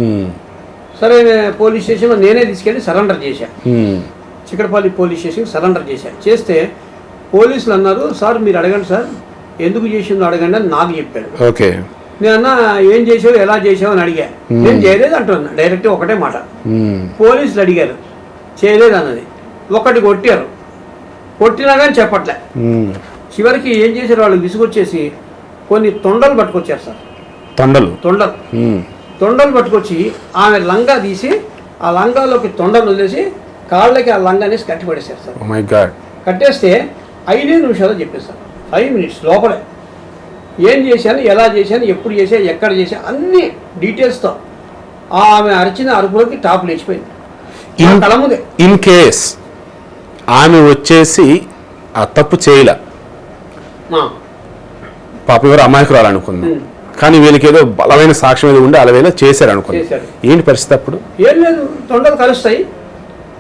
సరే పోలీస్ స్టేషన్లో నేనే తీసుకెళ్ళి సరెండర్ చేశాను, చిక్కడపల్లి పోలీస్ స్టేషన్ సరెండర్ చేశాను. చేస్తే పోలీసులు అన్నారు, సార్ మీరు అడగండి సార్, ఎందుకు చేసిందో అడగండి అని నాకు చెప్పాడు. ఓకే, నేను అన్నా ఏం చేసావు, ఎలా చేసావు అని అడిగా. నేను చేయలేదు అంటున్నా డైరెక్ట్, ఒకటే మాట. పోలీసులు అడిగారు, చేయలేదు అన్నది. ఒకటి కొట్టారు, కొట్టినా కానీ చెప్పట్లే. చివరికి ఏం చేశారు, వాళ్ళు విసుగొచ్చేసి కొన్ని తొండలు పట్టుకొచ్చారు సార్. తొండలు పట్టుకొచ్చి ఆమె లంగా తీసి ఆ లంగాలోకి తొండలు వదిలేసి కాళ్ళకి ఆ లంగానేసి కట్టి పడేశారు సార్. Oh my God. కట్టేస్తే 5 నిమిషాలు చెప్పేశారు, 5 minutes లోపలే ఏం చేశాను, ఎలా చేశాను, ఎప్పుడు చేశాను, ఎక్కడ చేశాను అన్ని డీటెయిల్స్తో. ఆమె అరిచిన అరుపులోకి టాప్ లేచిపోయింది కళ ముందే. ఇన్ కేస్ ఆమె వచ్చేసి ఆ తప్పు చేయలే, పాప ఎవరు అమాయకురాలు అనుకుంది, కానీ వీళ్ళకి ఏదో బలమైన సాక్ష్యం ఏదో ఉండి అలవేలా చేశారు అనుకుంది. ఏంటి పరిస్థితి అప్పుడు? ఏం లేదు, తొండలు కలుస్తాయి,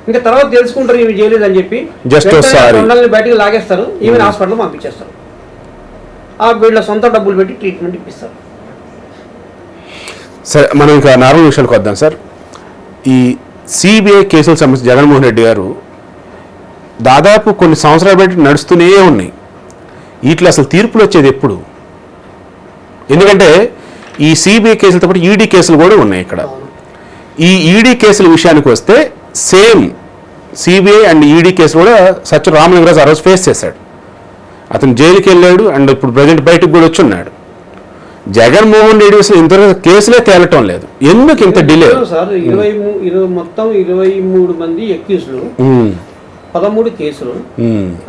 ఇంకా తర్వాత తెలుసుకుంటారు ఇవి చేయలేదు అని చెప్పి జస్ట్ తొండల్ని బయటకు లాగేస్తారు, ఈమెను హాస్పిటల్ పంపించేస్తారు. వీళ్ళ సొంత డబ్బులు పెట్టి ట్రీట్మెంట్ ఇప్పిస్తారు. సరే, మనం ఇంకా నార్మల్ విషయాలకు వద్దాం సార్. ఈ సిబిఐ కేసులకు సంబంధించి జగన్మోహన్ రెడ్డి గారు దాదాపు కొన్ని సంవత్సరాలు బట్టి నడుస్తూనే ఉన్నాయి. వీటిలో అసలు తీర్పులు వచ్చేది ఎప్పుడు? ఎందుకంటే ఈ సిబిఐ కేసులతో పాటు ఈడీ కేసులు కూడా ఉన్నాయి ఇక్కడ. ఈ ఈడీ కేసుల విషయానికి వస్తే same CBI and ED case కూడా సత్య రామలింగరాజు ఆ రోజు ఫేస్ చేశాడు. అతను జైలుకి వెళ్ళాడు అండ్ ఇప్పుడు ప్రజెంట్ బయటకు కూడా వచ్చి ఉన్నాడు. జగన్మోహన్ రెడ్డి అసలు ఇంతవరకు కేసులే తేలటం లేదు, ఎందుకు ఇంత డిలే? సార్ మొత్తం 23 మంది ఎక్యూజ్లు, 13 కేసులు.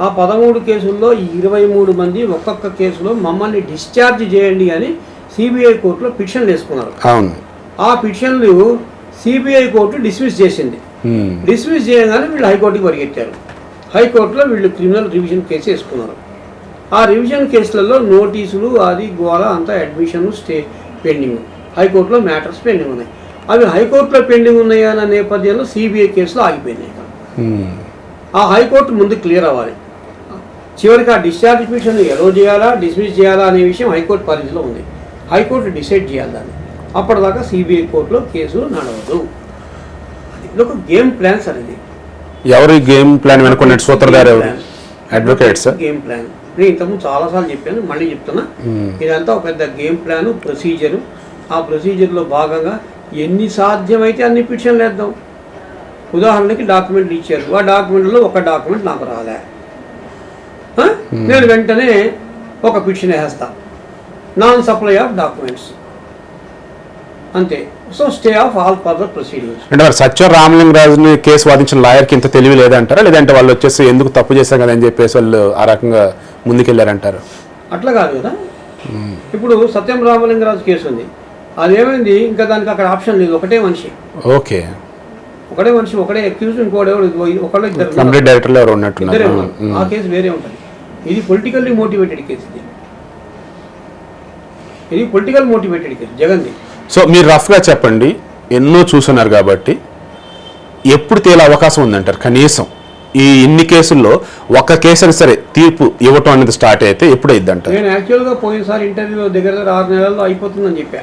ఆ 13 కేసుల్లో 23 మంది ఒక్కొక్క కేసులో మమ్మల్ని డిశ్చార్జ్ చేయండి అని సిబిఐ కోర్టులో పిటిషన్లు వేసుకున్నారు. అవును, ఆ పిటిషన్లు సిబిఐ కోర్టు డిస్మిస్ చేసింది. డిస్మిస్ చేయగానే వీళ్ళు హైకోర్టుకి పరిగెత్తారు. హైకోర్టులో వీళ్ళు క్రిమినల్ రివిజన్ కేసు వేసుకున్నారు. ఆ రివిజన్ కేసులలో నోటీసులు అది గోళ అంతా అడ్మిషన్ స్టే పెండింగ్, హైకోర్టులో మ్యాటర్స్ పెండింగ్ ఉన్నాయి. అవి హైకోర్టులో పెండింగ్ ఉన్నాయి అన్న నేపథ్యంలో సిబిఐ కేసులు ఆగిపోయినాయి. ఆ హైకోర్టు ముందు క్లియర్ అవ్వాలి. చివరికి ఆ డిశ్చార్జ్ పిటిషన్ ఎలో చేయాలా, డిస్మిస్ చేయాలా అనే విషయం హైకోర్టు పరిధిలో ఉంది. హైకోర్టు డిసైడ్ చేయాలి దాన్ని. అప్పటిదాకా సిబిఐ కోర్టులో కేసు నడవదు. ఇది ఒక గేమ్ ప్లాన్ సార్. ఇది ఎవరు గేమ్ ప్లాన్ వెనుకున్న సూత్రధారు ఎవరు? అడ్వకేట్స్. గేమ్ ప్లాన్ నేను ఇంతకుముందు చాలాసార్లు చెప్పాను, మళ్ళీ చెప్తున్నా. ఇదంతా ఒక పెద్ద గేమ్ ప్లాను, ప్రొసీజరు. ఆ ప్రొసీజర్లో భాగంగా ఎన్ని సాధ్యమైతే అన్ని పిటిషన్లు వేద్దాం. ఉదాహరణకి డాక్యుమెంట్లు ఇచ్చారు, ఆ డాక్యుమెంట్లో ఒక డాక్యుమెంట్ నాకు రాలే, నేను వెంటనే ఒక పిటిషన్ వేస్తా, నాన్ సప్లై ఆఫ్ డాక్యుమెంట్స్, అంతే. So stay of all further proceedings. అంటే మరి సత్యం రామలింగరాజుని కేసు వాదించిన లాయర్కి ఇంత తెలివి లేదంటారా, లేదంటే వాళ్ళు వచ్చేసి ఎందుకు తప్పు చేశాం కదా అని చెప్పేసి వాళ్ళు ఆ రకంగా ముందుకెళ్ళారంటారు? అట్లా కాదు కదా. ఇప్పుడు సత్యం రామలింగరాజు కేసు ఉంది, అదేమైంది, ఇంకా దానికి అక్కడ ఆప్షన్ లేదు, ఒకటే మనిషి. ఓకే, ఒకటే మనిషి, ఒకటే అక్యూజ్, ఇంకోటి ఒకళ్ళు ఇద్దరు కంప్లీట్ డైరెక్టర్లు ఎవరు ఉన్నట్టున్నారు. ఆ కేసు వేరే ఉంటుంది. ఇది పొలిటికల్లీ మోటివేటెడ్ కేసు. ఇది పొలిటికల్ మోటివేటెడ్ కేసు జగన్ది. సో మీరు రఫ్గా చెప్పండి, ఎన్నో చూస్తున్నారు కాబట్టి ఎప్పుడు తేలే అవకాశం ఉందంటారు కనీసం? ఈ ఇన్ని కేసుల్లో ఒక్క కేసు సరే తీర్పు ఇవ్వటం అనేది స్టార్ట్ అయితే ఎప్పుడు అయింది అంటారు? నేను యాక్చువల్గా పోయినసారి ఇంటర్వ్యూలో దగ్గర 6 నెలల్లో అయిపోతుందని చెప్పా.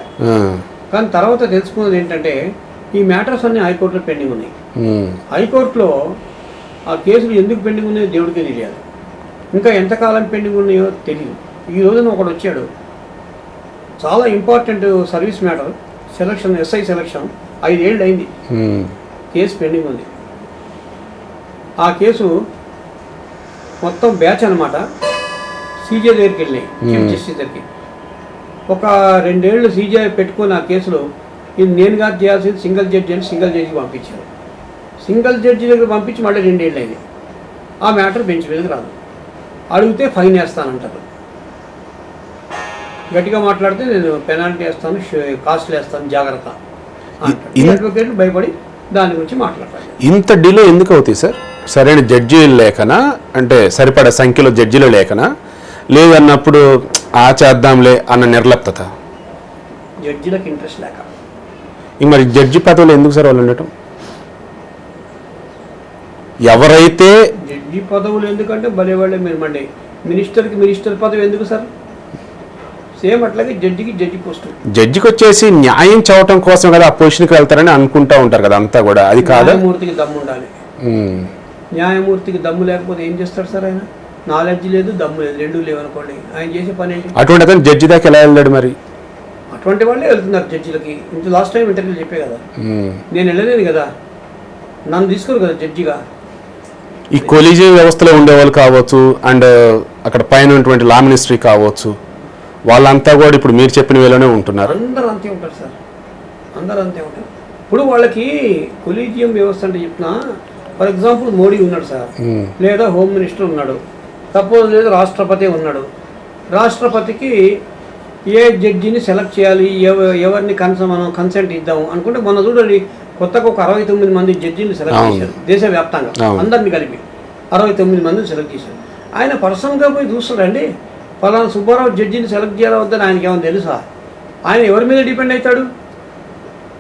కానీ తర్వాత తెలుసుకున్నది ఏంటంటే ఈ మ్యాటర్స్ అన్ని హైకోర్టులో పెండింగ్ ఉన్నాయి. హైకోర్టులో ఆ కేసులు ఎందుకు పెండింగ్ ఉన్నాయో దేవుడికే తెలియాలి, ఇంకా ఎంతకాలం పెండింగ్ ఉన్నాయో తెలియదు. ఈ రోజున ఒకడు వచ్చాడు, చాలా important service matter, selection, SI selection 5 ఏళ్ళు అయింది, కేసు పెండింగ్ ఉంది. ఆ కేసు మొత్తం బ్యాచ్ అనమాట. సీజే దగ్గరికి వెళ్ళినాయి, చీఫ్ జస్టిస్ దగ్గరికి. ఒక 2 ఏళ్ళు సీజే పెట్టుకుని ఆ కేసులో ఇది నేను కాదు చేయాల్సింది సింగిల్ జడ్జి అని సింగిల్ జడ్జికి పంపించారు. సింగిల్ జడ్జి దగ్గర పంపించి మళ్ళీ 2 ఏళ్ళు అయింది. ఆ మ్యాటర్ బెంచ్ మీదకి రాదు, అడిగితే ఫైన్ వేస్తానంటారు. గట్టిగా మాట్లాడితే నేను పెనాల్టీ వేస్తాను, కాస్ట్లు వేస్తాను, జాగ్రత్త. అడ్వకేట్లు భయపడి దాని గురించి మాట్లాడతారు. ఇంత డిలే ఎందుకు అవుతాయి సార్? సరైన జడ్జీలు లేకనా, అంటే సరిపడా సంఖ్యలో జడ్జీలు లేకనా, లేదన్నప్పుడు చేద్దాంలే అన్న నిర్లిప్తత. జడ్జిలకు ఇంట్రెస్ట్ లేక. మరి జడ్జి పదవులు ఎందుకు సార్ వాళ్ళు ఉండటం? ఎవరైతే జడ్జి పదవులు ఎందుకంటే భలేవాళ్ళే మీరు మండి. మినిస్టర్ పదవి ఎందుకు సార్? సేమ్ అట్లాగే జడ్జి పోస్ట్. జడ్జికి వచ్చేసి న్యాయం చదవటం కోసం కదా ఆ పొజిషన్కి వెళ్తారని అనుకుంటా ఉంటారు కదా, అంతా కూడా అది కాదు. న్యాయమూర్తికి దమ్ము ఉండాలి. న్యాయమూర్తికి దమ్ము లేకపోతే ఏం చేస్తాడు సార్ ఆయన? నాలెడ్జ్ లేదు, దమ్ము లేదు, రెండూ లేవు అనుకోండి, ఆయన చేసే పని ఏంటి? అటువంటి అతను జడ్జి దాకా ఎలా వెళ్ళాడు మరి? అటువంటి వాళ్ళే వెళ్తున్నారు జడ్జిలకి. ఇంత లాస్ట్ టైం ఇంటర్వ్యూ చెప్పే కదా, నేను వెళ్ళలేను కదా, నన్ను తీసుకోరు కదా జడ్జిగా. ఈ కొలీజియం వ్యవస్థలో ఉండేవాళ్ళు కావచ్చు, అండ్ అక్కడ పైన ఉన్నటువంటి లా మినిస్ట్రీ కావచ్చు, వాళ్ళంతా కూడా ఇప్పుడు మీరు చెప్పిన వేలోనే ఉంటున్నారు. అందరూ అంతే ఉంటారు సార్, అందరూ అంతే ఉంటారు. ఇప్పుడు వాళ్ళకి కొలీజియం వ్యవస్థ అంటే చెప్తున్నా, ఫర్ ఎగ్జాంపుల్ మోడీ ఉన్నాడు సార్, లేదా హోమ్ మినిస్టర్ ఉన్నాడు, సపోజ్ లేదా రాష్ట్రపతి ఉన్నాడు. రాష్ట్రపతికి ఏ జడ్జిని సెలెక్ట్ చేయాలి, ఎవరిని మనం కన్సెంట్ ఇద్దాం అనుకుంటే, మొన్న చూడండి కొత్తగా ఒక 69 మంది జడ్జిని సెలెక్ట్ చేశారు దేశవ్యాప్తంగా, అందరినీ కలిపి 69 మందిని సెలెక్ట్ చేశారు. ఆయన పర్సనల్గా పోయి చూస్తాడండి, ఫలానా సుబ్బారావు జడ్జిని సెలెక్ట్ చేయాలా వద్దని ఆయనకి ఏమైనా తెలుసా? ఆయన ఎవరి మీద డిపెండ్ అవుతాడు?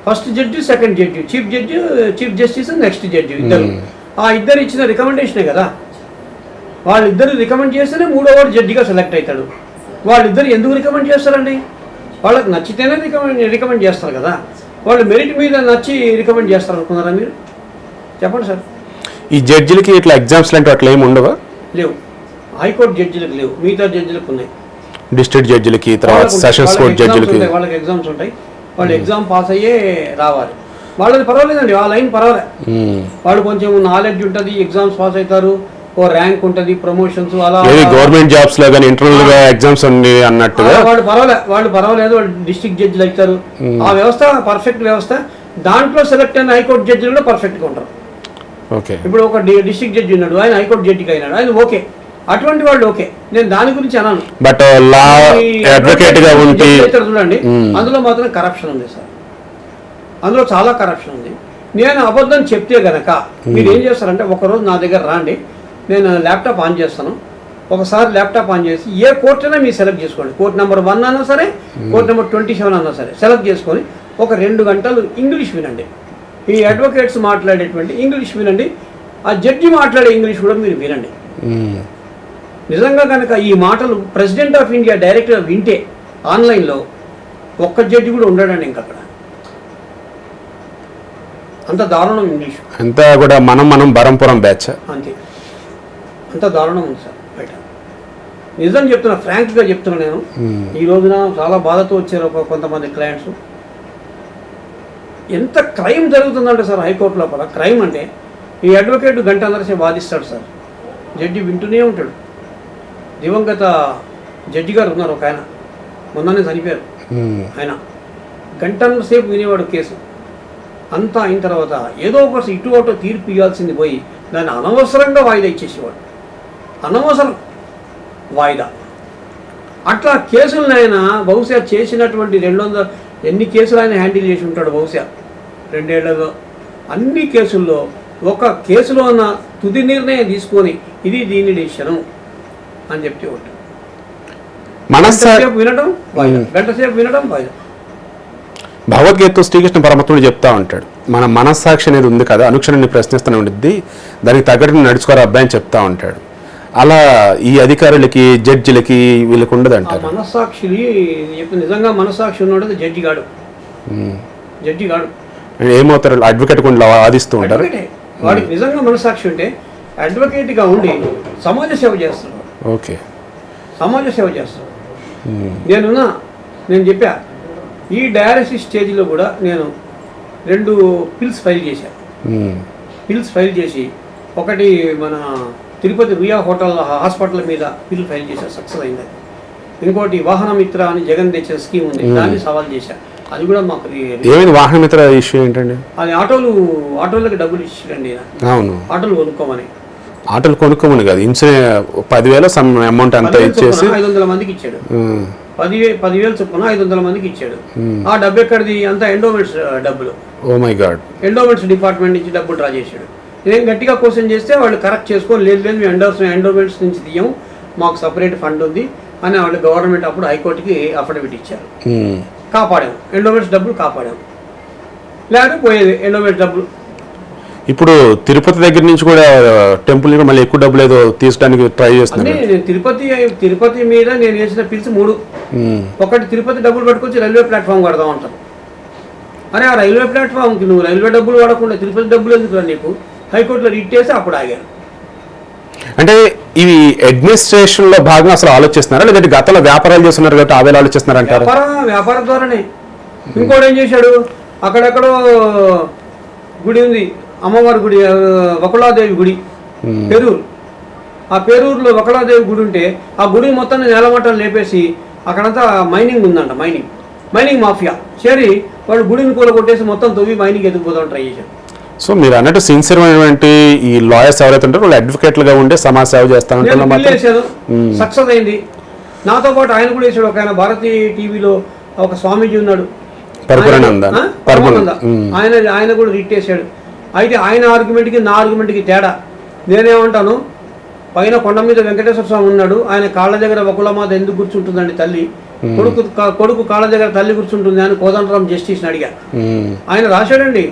First judge, second judge, chief justice, next judge, ఇద్దరు. ఆ ఇద్దరు ఇచ్చిన రికమెండేషనే కదా. వాళ్ళిద్దరు రికమెండ్ చేస్తేనే మూడో వాడు జడ్జిగా సెలెక్ట్ అవుతాడు. వాళ్ళిద్దరు ఎందుకు రికమెండ్ చేస్తారండి? వాళ్ళకి నచ్చితేనే రికమెండ్ చేస్తారు కదా. వాళ్ళు మెరిట్ మీద నచ్చి రికమెండ్ చేస్తారు అనుకున్నారా మీరు? చెప్పండి సార్. ఈ జడ్జిలకి ఇట్లా ఎగ్జామ్స్ లాంటి అట్లా ఏమి ఉండవా? లేవు. హైకోర్టు జడ్జిలకు లేవు, మిగతా జడ్జిలకు ఉన్నాయి. డిస్ట్రిక్ట్ జడ్జిలకి, తర్వాత సెషన్స్ కోర్ట్ జడ్జిలకి వాళ్ళకి ఎగ్జామ్స్ ఉంటాయి. వాళ్ళు ఎగ్జామ్ పాస్ అయ్యే రావాలి. వాళ్ళది పర్వాలేదండి, ఆ లైన్ పర్వాలే. వాళ్ళు కొంచెం నాలెడ్జ్ ఉంటుంది, ఎగ్జామ్స్ పాస్ అవుతారు, ఓ ర్యాంక్ ఉంటుంది, ప్రమోషన్స్, అలా గవర్నమెంట్ జాబ్స్ లో కానీ ఇంటర్నల్ గా ఎగ్జామ్స్ ఉంది అన్నట్టుగా వాళ్ళు పర్వాలేదు, వాళ్ళు డిస్ట్రిక్ట్ జడ్జిలు అవుతారు. ఆ వ్యవస్థ పర్ఫెక్ట్ వ్యవస్థ. దాంట్లో సెలెక్ట్ అయిన హైకోర్టు జడ్జిలు కూడా పర్ఫెక్ట్గా ఉంటారు. ఓకే, ఇప్పుడు ఒక డిస్ట్రిక్ట్ జడ్జి ఉన్నాడు, ఆయన హైకోర్టు జడ్జికి అయినాడు, ఆయన ఓకే, అటువంటి వాళ్ళు ఓకే, నేను దాని గురించి అన్నాను. బట్ లా అడ్వకేట్ గా ఉంటే చూడండి, అందులో మాత్రం కరప్షన్ ఉంది సార్, అందులో చాలా కరప్షన్ ఉంది. నేను అబద్ధం చెప్తే గనక మీరు ఏం చేస్తారంటే, ఒకరోజు నా దగ్గర రాండి, నేను ల్యాప్టాప్ ఆన్ చేస్తాను. ఒకసారి ల్యాప్టాప్ ఆన్ చేసి ఏ కోర్టు అయినా మీరు సెలెక్ట్ చేసుకోండి, కోర్టు నెంబర్ 1 అన్నా సరే, కోర్టు నెంబర్ 27 అన్నా సరే, సెలెక్ట్ చేసుకొని ఒక 2 గంటలు ఇంగ్లీష్ వినండి. ఈ అడ్వకేట్స్ మాట్లాడేటువంటి ఇంగ్లీష్ వినండి, ఆ జడ్జి మాట్లాడే ఇంగ్లీష్ కూడా మీరు వినండి. నిజంగా కనుక ఈ మాటలు ప్రెసిడెంట్ ఆఫ్ ఇండియా డైరెక్ట్గా వింటే ఆన్లైన్లో ఒక్క జడ్జి కూడా ఉండడండి ఇంకా అక్కడ. అంత దారుణం ఇంగ్లీష్, అంతా కూడా మనం బరంపురం బ్యాచ్, అంతే, అంత దారుణం ఉంది సార్ బయట. నిజం చెప్తున్నా, ఫ్రాంక్గా చెప్తున్నా నేను. ఈ రోజున చాలా బాధతో వచ్చారు కొంతమంది క్లయింట్స్. ఎంత క్రైమ్ జరుగుతుందంటే సార్ హైకోర్టు లోపల, క్రైమ్ అంటే ఈ అడ్వకేట్ గంటన్నర సేపు వాదిస్తాడు సార్, జడ్జి వింటూనే ఉంటాడు. దివంగత జడ్జి గారు ఉన్నారు ఒక ఆయన, మొన్ననే చనిపోయారు ఆయన, గంటన్నర సేపు వినేవాడు కేసు. అంతా అయిన తర్వాత ఏదో ఒక ఇటు అటు తీర్పు ఇవ్వాల్సింది పోయి దాన్ని అనవసరంగా వాయిదా ఇచ్చేసేవాడు, అనవసరం వాయిదా. అట్లా కేసులను ఆయన బహుశా చేసినటువంటి 200 ఎన్ని కేసులు ఆయన హ్యాండిల్ చేసి ఉంటాడు బహుశా 2 ఏళ్లలో. అన్ని కేసుల్లో ఒక కేసులో ఉన్న తుది నిర్ణయం తీసుకొని ఇది దీని డెసిషను అని చెప్తే ఉంటాడు. గంటసేపు వినడం వాయిదా. భగవద్గీతతో శ్రీకృష్ణ పరమాత్ముడు చెప్తా ఉంటాడు, మన మనస్సాక్షి అనేది ఉంది కదా, అనుక్షణాన్ని ప్రశ్నిస్తూనే ఉండిద్ది, దానికి తగ్గట్టు నడుచుకోరా అబ్బాయి అని చెప్తా ఉంటాడు. అలా ఈ అధికారులకి, జడ్జిలకి, వీళ్ళకి ఉండదు అంటారు. మనస్సాక్షి నిజంగా మనస్సాక్షి ఉన్నాడు జడ్జి గాడు. ఏమవుతారు, అడ్వకేట్ కూడా వాదిస్తూ ఉంటారు. వాడికి నిజంగా మనస్సాక్షి ఉంటే అడ్వకేట్గా ఉండి సమాజ సేవ చేస్తాడు. ఓకే, సమాజ సేవ చేస్తాడు. నేను చెప్పా, ఈ డయాలసిస్ స్టేజ్లో కూడా నేను 2 పిల్స్ ఫైల్ చేశాను. పిల్స్ ఫైల్ చేసి, ఒకటి మన తిరుపతి రుయా హాస్పిటల్ మీద బిల్ ఫైల్ చేశాను, సక్సెస్ అయింది. ఇంకోటి వాహన మిత్ర అని జగన్ తెచ్చే స్కీమ్ ఉంది, దాన్ని సవాల్ చేశాను, అది కూడా మాకు ఏమైంది. వాహన మిత్ర ఇష్యూ ఏంటండి? అది ఆటోలకి డబ్బులు ఇచ్చాడండి. అవును, ఆటోలు కొనుక్కోమని. ఆటోలు కొనుక్కోమని కాదు, 10,000 సమ్ అమౌంట్ అంతా ఇచ్చేసి 500 మందికి ఇచ్చాడు. 10,000 చొప్పున 500 మందికి ఇచ్చాడు. ఆ డబ్బు ఎక్కడిది? అంతా ఎండోమెంట్స్ డబ్బులు. Oh my god, endowments department నుంచి డబ్బులు డ్రా చేశాడు. నేను గట్టిగా క్వశ్చన్ చేస్తే వాళ్ళు కరెక్ట్ చేసుకొని, లేదు మేము ఎండోమెంట్స్ నుంచి తీయము, మాకు సపరేట్ ఫండ్ ఉంది, అని వాళ్ళు గవర్నమెంట్ అప్పుడు హైకోర్టుకి అఫిడవిట్ ఇచ్చారు. కాపాడాం, ఎండోమెంట్స్ డబ్బులు కాపాడాం, లేకపోతే పోయేది ఎండోమెంట్స్ డబ్బులు. ఇప్పుడు తిరుపతి దగ్గర నుంచి కూడా టెంపుల్ మళ్ళీ ఎక్కువ డబ్బులు ఏదో తీసుకోవడానికి ట్రై చేస్తున్నాను. నేను తిరుపతి మీద నేను వేసిన పిలిచి 3. ఒకటి తిరుపతి డబ్బులు పట్టుకొచ్చి రైల్వే ప్లాట్ఫామ్ కడదాం అంటారు. అరే ఆ రైల్వే ప్లాట్ఫామ్కి నువ్వు రైల్వే డబ్బులు వాడకుండా తిరుపతి డబ్బులు ఎందుకు నీకు హైకోర్టులో రిట్ చేసి అప్పుడు ఆగారు. అంటే ఇవి అడ్మినిస్ట్రేషన్ లో భాగంగా అసలు ఆలోచిస్తున్నారా, లేదంటే గతంలో వ్యాపారాలు చేస్తున్నారు కాబట్టి ఆవేళ ఆలోచిస్తున్నారు అంటారు? వ్యాపారం ద్వారానే. ఇంకోటి ఏం చేశాడు, అక్కడెక్కడో గుడి ఉంది, అమ్మవారి గుడి, వకుళాదేవి గుడి, పేరూరు. ఆ పేరూరులో వకుళాదేవి గుడి ఉంటే ఆ గుడి మొత్తాన్ని నేలమట్టలు లేపేసి అక్కడంతా మైనింగ్ ఉందంట. మైనింగ్ మాఫియా చేరి వాళ్ళు గుడిని కూల కొట్టేసి మొత్తం తవ్వి మైనింగ్ ఎదుగుపోదాం ట్రై చేశారు. సో మీరు అన్నట్టు సిన్సియర్ అయినటువంటి ఈ లాయర్స్ ఎవరైతే ఉంటారో వాళ్ళు అడ్వకేట్లుగా ఉండే సమాజ సేవ చేస్తాను. సక్సెస్ అయింది. నాతో పాటు ఆయన కూడా వేసాడు. ఒక ఆయన భారతీ టీవీలో ఒక స్వామీజీ ఉన్నాడు, ఆయన కూడా రిట్ వేసాడు. అయితే ఆయన ఆర్గ్యుమెంట్కి నా ఆర్గ్యుమెంట్కి తేడా. నేనేమంటాను, పైన కొండ మీద వెంకటేశ్వర స్వామి ఉన్నాడు, ఆయన కాళ్ళ దగ్గర వకులమాత ఎందుకు కూర్చుంటుందండి తల్లి, కొడుకు కాళ్ళ దగ్గర తల్లి కూర్చుంటుంది అని కోదండరాం జస్టిస్ని అడిగా. ఆయన రాశాడండి,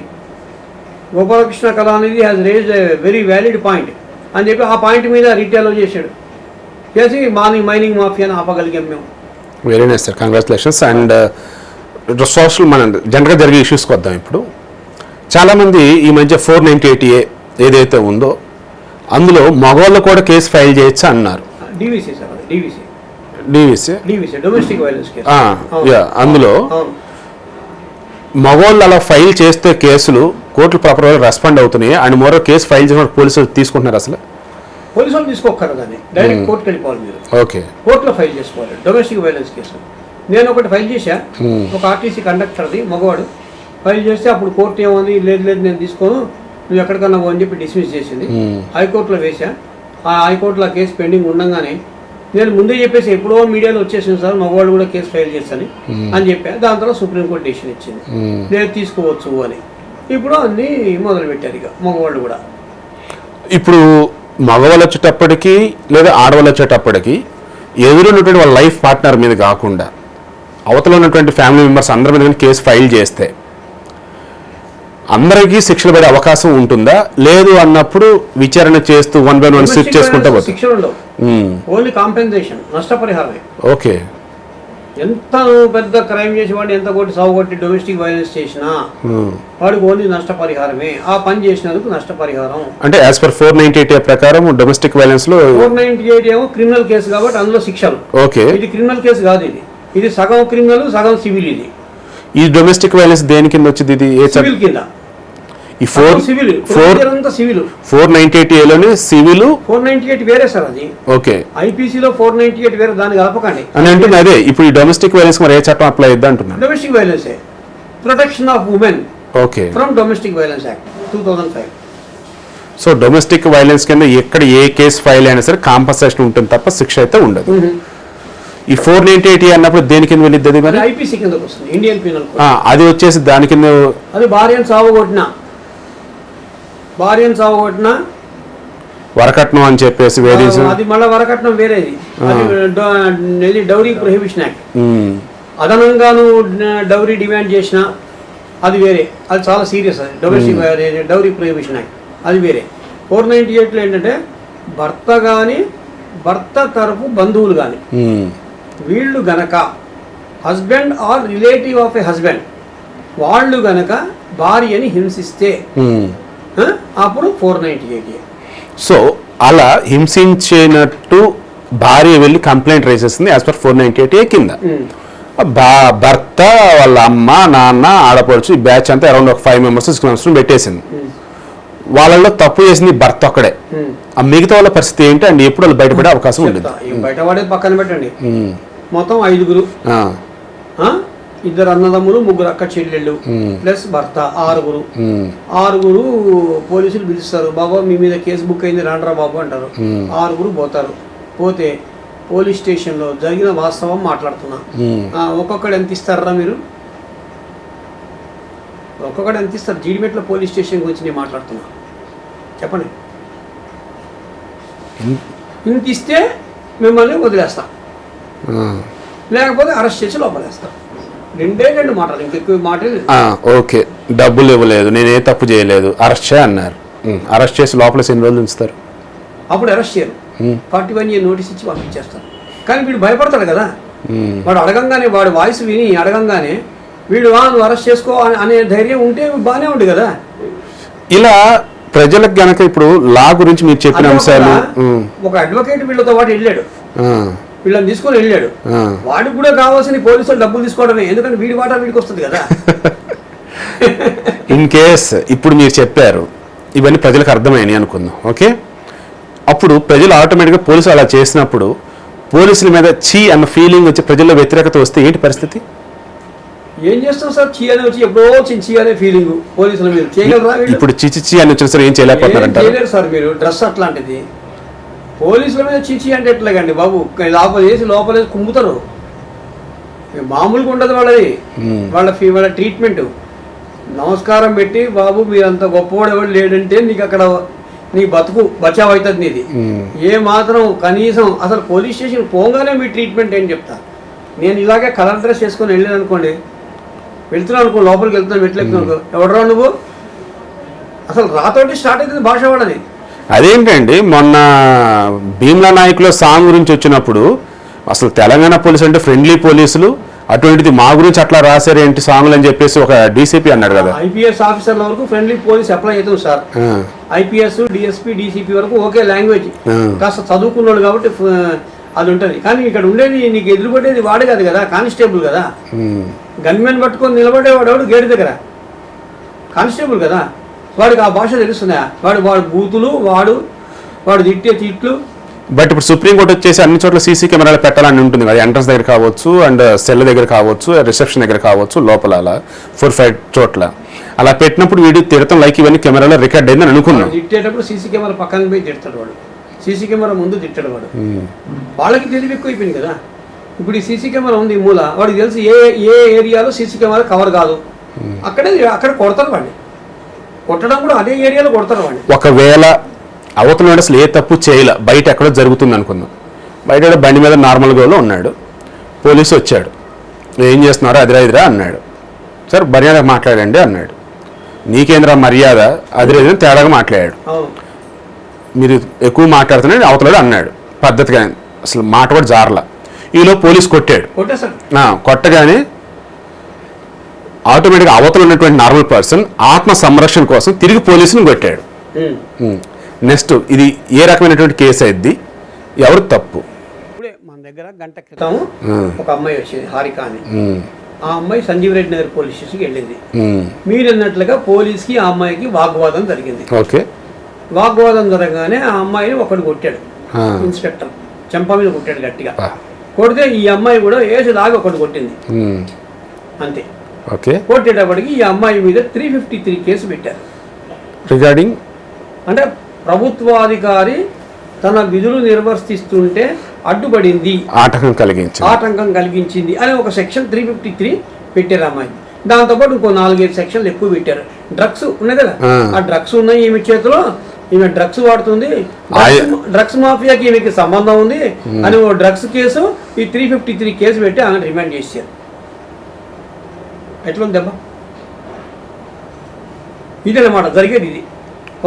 Gopalakrishna Kalanidhi has raised a very valid point అని చెప్పి ఆ పాయింట్ మీద రిట్ అలో చేశాడు. చేసి మైనింగ్ మాఫియాని ఆపగలిగాం మేము. Very nice sir, congratulations. And social మన జనరల్గా జరిగే ఇష్యూస్కి వద్దాం. ఇప్పుడు చాలామంది ఈ మధ్య 498A ఏదైతే ఉందో అందులో మగవాళ్ళు కూడా కేసు ఫైల్ చేయొచ్చు అన్నారు. DVC sir, DVC domestic violence case. అందులో మగవాళ్ళు అలా ఫైల్ చేస్తే కేసులు కోర్టులు ప్రాపర్గా రెస్పాండ్ అవుతున్నాయి అండ్ మరో కేసు ఫైల్ చేసిన పోలీసులు తీసుకుంటున్నారు. అసలు పోలీసులు తీసుకోకరు దాన్ని, డైరెక్ట్ కోర్టుకి వెళ్ళిపోవాలి మీరు. ఓకే, కోర్టులో ఫైల్ చేసుకోవాలి డొమెస్టిక్ వైలెన్స్ కేసు. నేను ఒకటి ఫైల్ చేశా, ఒక ఆర్టీసీ కండక్టర్ది మగవాడు ఫైల్ చేస్తే అప్పుడు కోర్టు ఏమంది, లేదు నేను తీసుకోను, నువ్వు ఎక్కడికన్నా అని చెప్పి డిస్మిస్ చేసింది. హైకోర్టులో వేసా. ఆ హైకోర్టులో ఆ కేసు పెండింగ్ ఉండగానే నేను ముందే చెప్పేసి ఎప్పుడో మీడియాలో వచ్చేసింది సార్ మగవాళ్ళు కూడా కేసు ఫైల్ చేస్తాను అని చెప్పా. దాని తర్వాత సుప్రీంకోర్టు డెసిషన్ ఇచ్చింది, నేను తీసుకోవచ్చు అని. ఇప్పుడు అన్నీ మొదలుపెట్టారు ఇక మగవాళ్ళు కూడా. ఇప్పుడు మగవాళ్ళు వచ్చేటప్పటికి లేదా ఆడవాళ్ళు వచ్చేటప్పటికి ఎదురున్నటువంటి వాళ్ళ లైఫ్ పార్ట్నర్ మీద కాకుండా అవతల ఉన్నటువంటి ఫ్యామిలీ మెంబర్స్ అందరి మీద కేసు ఫైల్ చేస్తే అందరికీ శిక్షలు పడే అవకాశం ఉంటుందా? లేదు అన్నప్పుడు విచారణ చేస్తూ 1 by 1 స్విచ్ చేసుకుంటా శిక్షలు ఉండవు, ఓన్లీ కాంపెన్సేషన్, నష్టపరిహారమే. ఓకే, ఎంత పెద్ద క్రైమ్ చేసి వాడిని ఎంత కొట్టి సాగుకొట్టి డొమెస్టిక్ వైలెన్స్ చేసినా వాడికి ఓన్లీ నష్టపరిహారమే. ఆ పని చేసినందుకు నష్టపరిహారం. అంటే యాజ్ పర్ 498A ప్రకారం డొమెస్టిక్ వైలెన్స్ లో 498 ఏమో క్రిమినల్ కేసు కాబట్టి అందులో శిక్షలు. ఓకే, ఇది క్రిమినల్ కేసు కాదు, ఇది సగం క్రిమినల్ సగం సివిల్. ఇది ఈ డొమెస్టిక్ వైలెన్స్ దేని కింద వచ్చింది? ఇది సివిల్ కింద. ఈ 498Aలోని సివిల్ 498 వేరే సార్ అది. ఓకే, ఐపీసీలో 498 వేరే, దాన్ని కలపకండి అని అంటుంది. అదే ఇప్పుడు ఈ డొమెస్టిక్ వైలెన్స్ మరి ఏ చట్టం అప్లై అయ్యిద్ది అంటున్నాను? Domestic violence, protection of women okay from domestic violence act 2005. So domestic violence కింద ఎక్కడ ఏ కేసు ఫైల్ అయినా సరే కాంపన్సేషన్ ఉంటుంది తప్ప శిక్ష అయితే ఉండదు. ఈ 498A అన్నప్పుడు దేని కింద వెళ్ళిద్ది? అది మరి ఐపీసీ కిందకి వస్తుంది, ఇండియన్ పీనల్ కోడ్. అది వచ్చేసి దాని కింద అది భార్యను సావగొట్టిన వరకట్నం అని చెప్పేసి అది మళ్ళీ వరకట్నం వేరేది. అది డౌరీ ప్రొహిబిషన్ యాక్ట్. అదనంగాను డౌరీ డిమాండ్ చేసిన అది వేరే, అది చాలా సీరియస్. అది డొమెస్టిక్ డౌరీ ప్రొహిబిషన్ యాక్ట్ అది వేరే. 498లో ఏంటంటే భర్త తరపు బంధువులు కానీ వీళ్ళు గనక husband or relative of a husband వాళ్ళు గనక భార్యని హింసిస్తే అప్పుడు 498. సో అలా హింసించినట్టు భార్య వెళ్ళి కంప్లైంట్ రైజ్ చేస్తుంది యాజ్ పర్ 498A కింద. భర్త వాళ్ళ అమ్మ నాన్న ఆడపడుచు ఈ బ్యాచ్ అంతా అరౌండ్ ఒక 5 members 6 members పెట్టేసింది. వాళ్ళలో తప్పు చేసింది భర్త ఒక్కడే. ఆ మిగతా వాళ్ళ పరిస్థితి ఏంటి అండ్ ఎప్పుడు వాళ్ళు బయటపడే అవకాశం ఉంటుంది? బయటపడేది పక్కన పెట్టండి, మొత్తం 5 2 అన్నదమ్ములు 3 అక్క చెల్లెళ్ళు ప్లస్ భర్త 6 పోలీసులు పిలుస్తారు. బాబా మీ మీద కేసు బుక్ అయింది రాండ్రా బాబు అంటారు. 6 పోతారు. పోతే పోలీస్ స్టేషన్లో జరిగిన వాస్తవం మాట్లాడుతున్నా. ఒక్కొక్కడు ఎంత ఇస్తారా మీరు? ఒక్కొక్కడు ఎంత ఇస్తారు? జీడిమెట్ల పోలీస్ స్టేషన్ గురించి నేను మాట్లాడుతున్నా, చెప్పండి. ఇంత ఇస్తే మిమ్మల్ని వదిలేస్తా. లేకపోతే అరెస్ట్ చేసి లోపలేస్తాం. రెండు మాటలు, ఇంకెక్కువ మాటలు. ఓకే, డబ్బులు ఇవ్వలేదు, నేను ఏ తప్పు చేయలేదు, అరెస్ట్ చేయ అన్నారు. అరెస్ట్ చేసి లోపల ఎన్ని రోజులు ఉంచుతారు? అప్పుడు అరెస్ట్ చేయరు, 41 year నోటీస్ ఇచ్చి పంపించేస్తారు. కానీ వీడు భయపడతాడు కదా, వాడు అడగంగానే, వాడు వాయిస్ విని అడగంగానే వీడు నువ్వు అరెస్ట్ చేసుకో అనే ధైర్యం ఉంటే బాగానే ఉంది కదా. ఇలా ప్రజలకు గనక ఇప్పుడు లా గురించి మీరు చెప్పిన అంశాలు, ఒక అడ్వకేట్ వీళ్ళతో పాటు వెళ్ళాడు, వీళ్ళని తీసుకొని వెళ్ళాడు, వాడికి కూడా కావాల్సిన పోలీసులు డబ్బులు తీసుకోవడమే, ఎందుకంటే వీడి వాటా వీడికి వస్తుంది కదా. ఇన్ కేస్ ఇప్పుడు మీరు చెప్పారు ఇవన్నీ ప్రజలకు అర్థమైనాయి అనుకుందాం, ఓకే, అప్పుడు ప్రజలు ఆటోమేటిక్గా పోలీసులు అలా చేసినప్పుడు పోలీసుల మీద చీ అన్న ఫీలింగ్ వచ్చి ప్రజల్లో వ్యతిరేకత వస్తే ఏంటి పరిస్థితి? ఏం చేస్తాం సార్, చీ అని వచ్చి ఎప్పుడో చీ అనే ఫీలింగ్ పోలీసుల మీద చేయగలరా? ఇప్పుడు చీ అని వచ్చిన సార్ ఏం చేయలేకపోతున్నారు సార్. మీరు డ్రెస్ అట్లాంటిది, పోలీసుల మీద చీచి అంటే ఎట్లాగండి బాబు, లోపలేసి కుమ్ముతారు, మామూలుగా ఉండదు వాళ్ళది. వాళ్ళ ట్రీట్మెంట్ నమస్కారం పెట్టి, బాబు మీరంత గొప్పవాడు ఎవరు లేడంటే నీకు అక్కడ నీ బతుకు బచావ్ అవుతుంది నీది. ఏ మాత్రం కనీసం అసలు పోలీస్ స్టేషన్ పోగానే మీ ట్రీట్మెంట్ ఏం చెప్తా. నేను ఇలాగే కలర్ డ్రెస్ చేసుకొని వెళ్ళాను అనుకోండి, వెళ్తున్నాను అనుకో, లోపలికి వెళ్తున్నాను, మెట్లెక్కుతున్నాను, ఎవడరా నువ్వు, అసలు రాతోటి స్టార్ట్ అవుతుంది భాష వాడది. అదేంటండి, మొన్న భీమ్లా నాయకుల సాంగ్ గురించి వచ్చినప్పుడు అసలు తెలంగాణ పోలీసు అంటే ఫ్రెండ్లీ పోలీసులు, అటువంటిది మా గురించి అట్లా రాశారు ఏంటి సాంగ్లు అని చెప్పేసి ఒక డీసీపీ అన్నాడు కదా. ఐపీఎస్ ఆఫీసర్ల వరకు ఫ్రెండ్లీ పోలీస్ అప్లై అవుతుంది సార్. ఐపీఎస్, డిఎస్పీ, డీసీపీ వరకు ఓకే లాంగ్వేజ్, కాస్త చదువుకున్నాడు కాబట్టి అది ఉంటుంది. కానీ ఇక్కడ ఉండేది నీకు ఎదురుపడేది వాడు కాదు కదా, కానిస్టేబుల్ కదా. గన్మెన్ పట్టుకొని నిలబడేవాడు ఎవడు గేటు దగ్గర, కానిస్టేబుల్ కదా, వాడికి ఆ భాష తెలుస్తుందా? వాడు బూతులు, వాడు తిట్టే తిట్లు. బట్ ఇప్పుడు సుప్రీంకోర్టు వచ్చేసి అన్ని చోట్ల సీసీ కెమెరాలు పెట్టాలని ఉంటుంది కదా, ఎంట్రన్స్ దగ్గర కావచ్చు, అండ్ సెల్ దగ్గర కావచ్చు, రిసెప్షన్ దగ్గర కావచ్చు, లోపల అలా 4-5 చోట్ల అలా పెట్టినప్పుడు వీడియో తిడతాం లైక్ ఇవన్నీ కెమెరాలో రికార్డ్ అయిందని అనుకున్నాం. తిట్టేటప్పుడు సీసీ కెమెరా పక్కన పోయి తిడతాడు వాడు, సీసీ కెమెరా ముందు తిట్టాడు వాడు. వాళ్ళకి తెలివి ఎక్కువ అయిపోయింది కదా. ఇప్పుడు ఈ సీసీ కెమెరా ఉంది మూల, వాడికి తెలిసి ఏ ఏరియాలో సీసీ కెమెరా కవర్ కాదు, అక్కడ కొడతారు వాడిని. కొట్టడం కూడా అదే ఏరియాలో కొడతారు వాడిని. ఒకవేళ అవతల అసలు ఏ తప్పు చేయలే, బయట ఎక్కడో జరుగుతుంది అనుకుందాం, బయట బండి మీద నార్మల్గా ఉన్నాడు, పోలీసు వచ్చాడు, ఏం చేస్తున్నారో అదిరా అన్నాడు, సార్ మర్యాద మాట్లాడండి అన్నాడు, నీకేంద్ర మర్యాద అదిరేది తేడాగా మాట్లాడాడు, మీరు ఎక్కువ మాట్లాడుతున్నాడు అవతలాడు అన్నాడు పద్ధతిగా, అసలు మాట కూడా జారలా. ఈలో పోలీసు కొట్టాడు, కొట్టగానే ఆటోమేటిక్గా అవతల ఉన్నటువంటి నార్మల్ పర్సన్ ఆత్మ సంరక్షణ కోసం తిరిగి పోలీసుని కొట్టాడు. నెక్స్ట్ ఇది ఏ రకమైనటువంటి కేసు అయింది, ఎవరు తప్పు? ఇప్పుడే మన దగ్గర గంట క్రితం ఒక అమ్మాయి వచ్చేది, హారిక అని. ఆ అమ్మాయి సంజీవ్ రెడ్డి నగర్ పోలీస్ స్టేషన్కి వెళ్ళింది. మీరు అన్నట్లుగా పోలీస్కి ఆ అమ్మాయికి వాగ్వాదం జరిగింది. ఓకే, వాగ్వాదం జరగగానే ఆ అమ్మాయిని ఒకడు కొట్టాడు, ఇన్స్పెక్టర్ చెంప మీద కొట్టాడు గట్టిగా. కొడితే ఈ అమ్మాయి కూడా ఏసులాగా ఒకటి కొట్టింది అంతే. ఓకే, కొట్టేటప్పటికి ఈ అమ్మాయి మీద 353 కేసు పెట్టారు. రిగార్డింగ్ అంటే ప్రభుత్వాధికారి తన విధులు నిర్వర్తిస్తుంటే అడ్డుపడింది, ఆటంకం కలిగించింది అని ఒక సెక్షన్ 353 పెట్టారు అమ్మాయి. దాంతోపాటు ఇంకో 4-5 సెక్షన్లు ఎక్కువ పెట్టారు. డ్రగ్స్ ఉన్నాయి కదా, ఆ డ్రగ్స్ ఉన్నాయి ఈమె చేతిలో, ఈమె డ్రగ్స్ వాడుతుంది, డ్రగ్స్ మాఫియాకి ఈమెకి సంబంధం ఉంది అని ఓ డ్రగ్స్ కేసు ఈ 353 కేసు పెట్టి ఆమె రిమాండ్ చేశారు. ఎట్లుంది దెబ్బ? ఇదన్నమాట జరిగేది ఇది.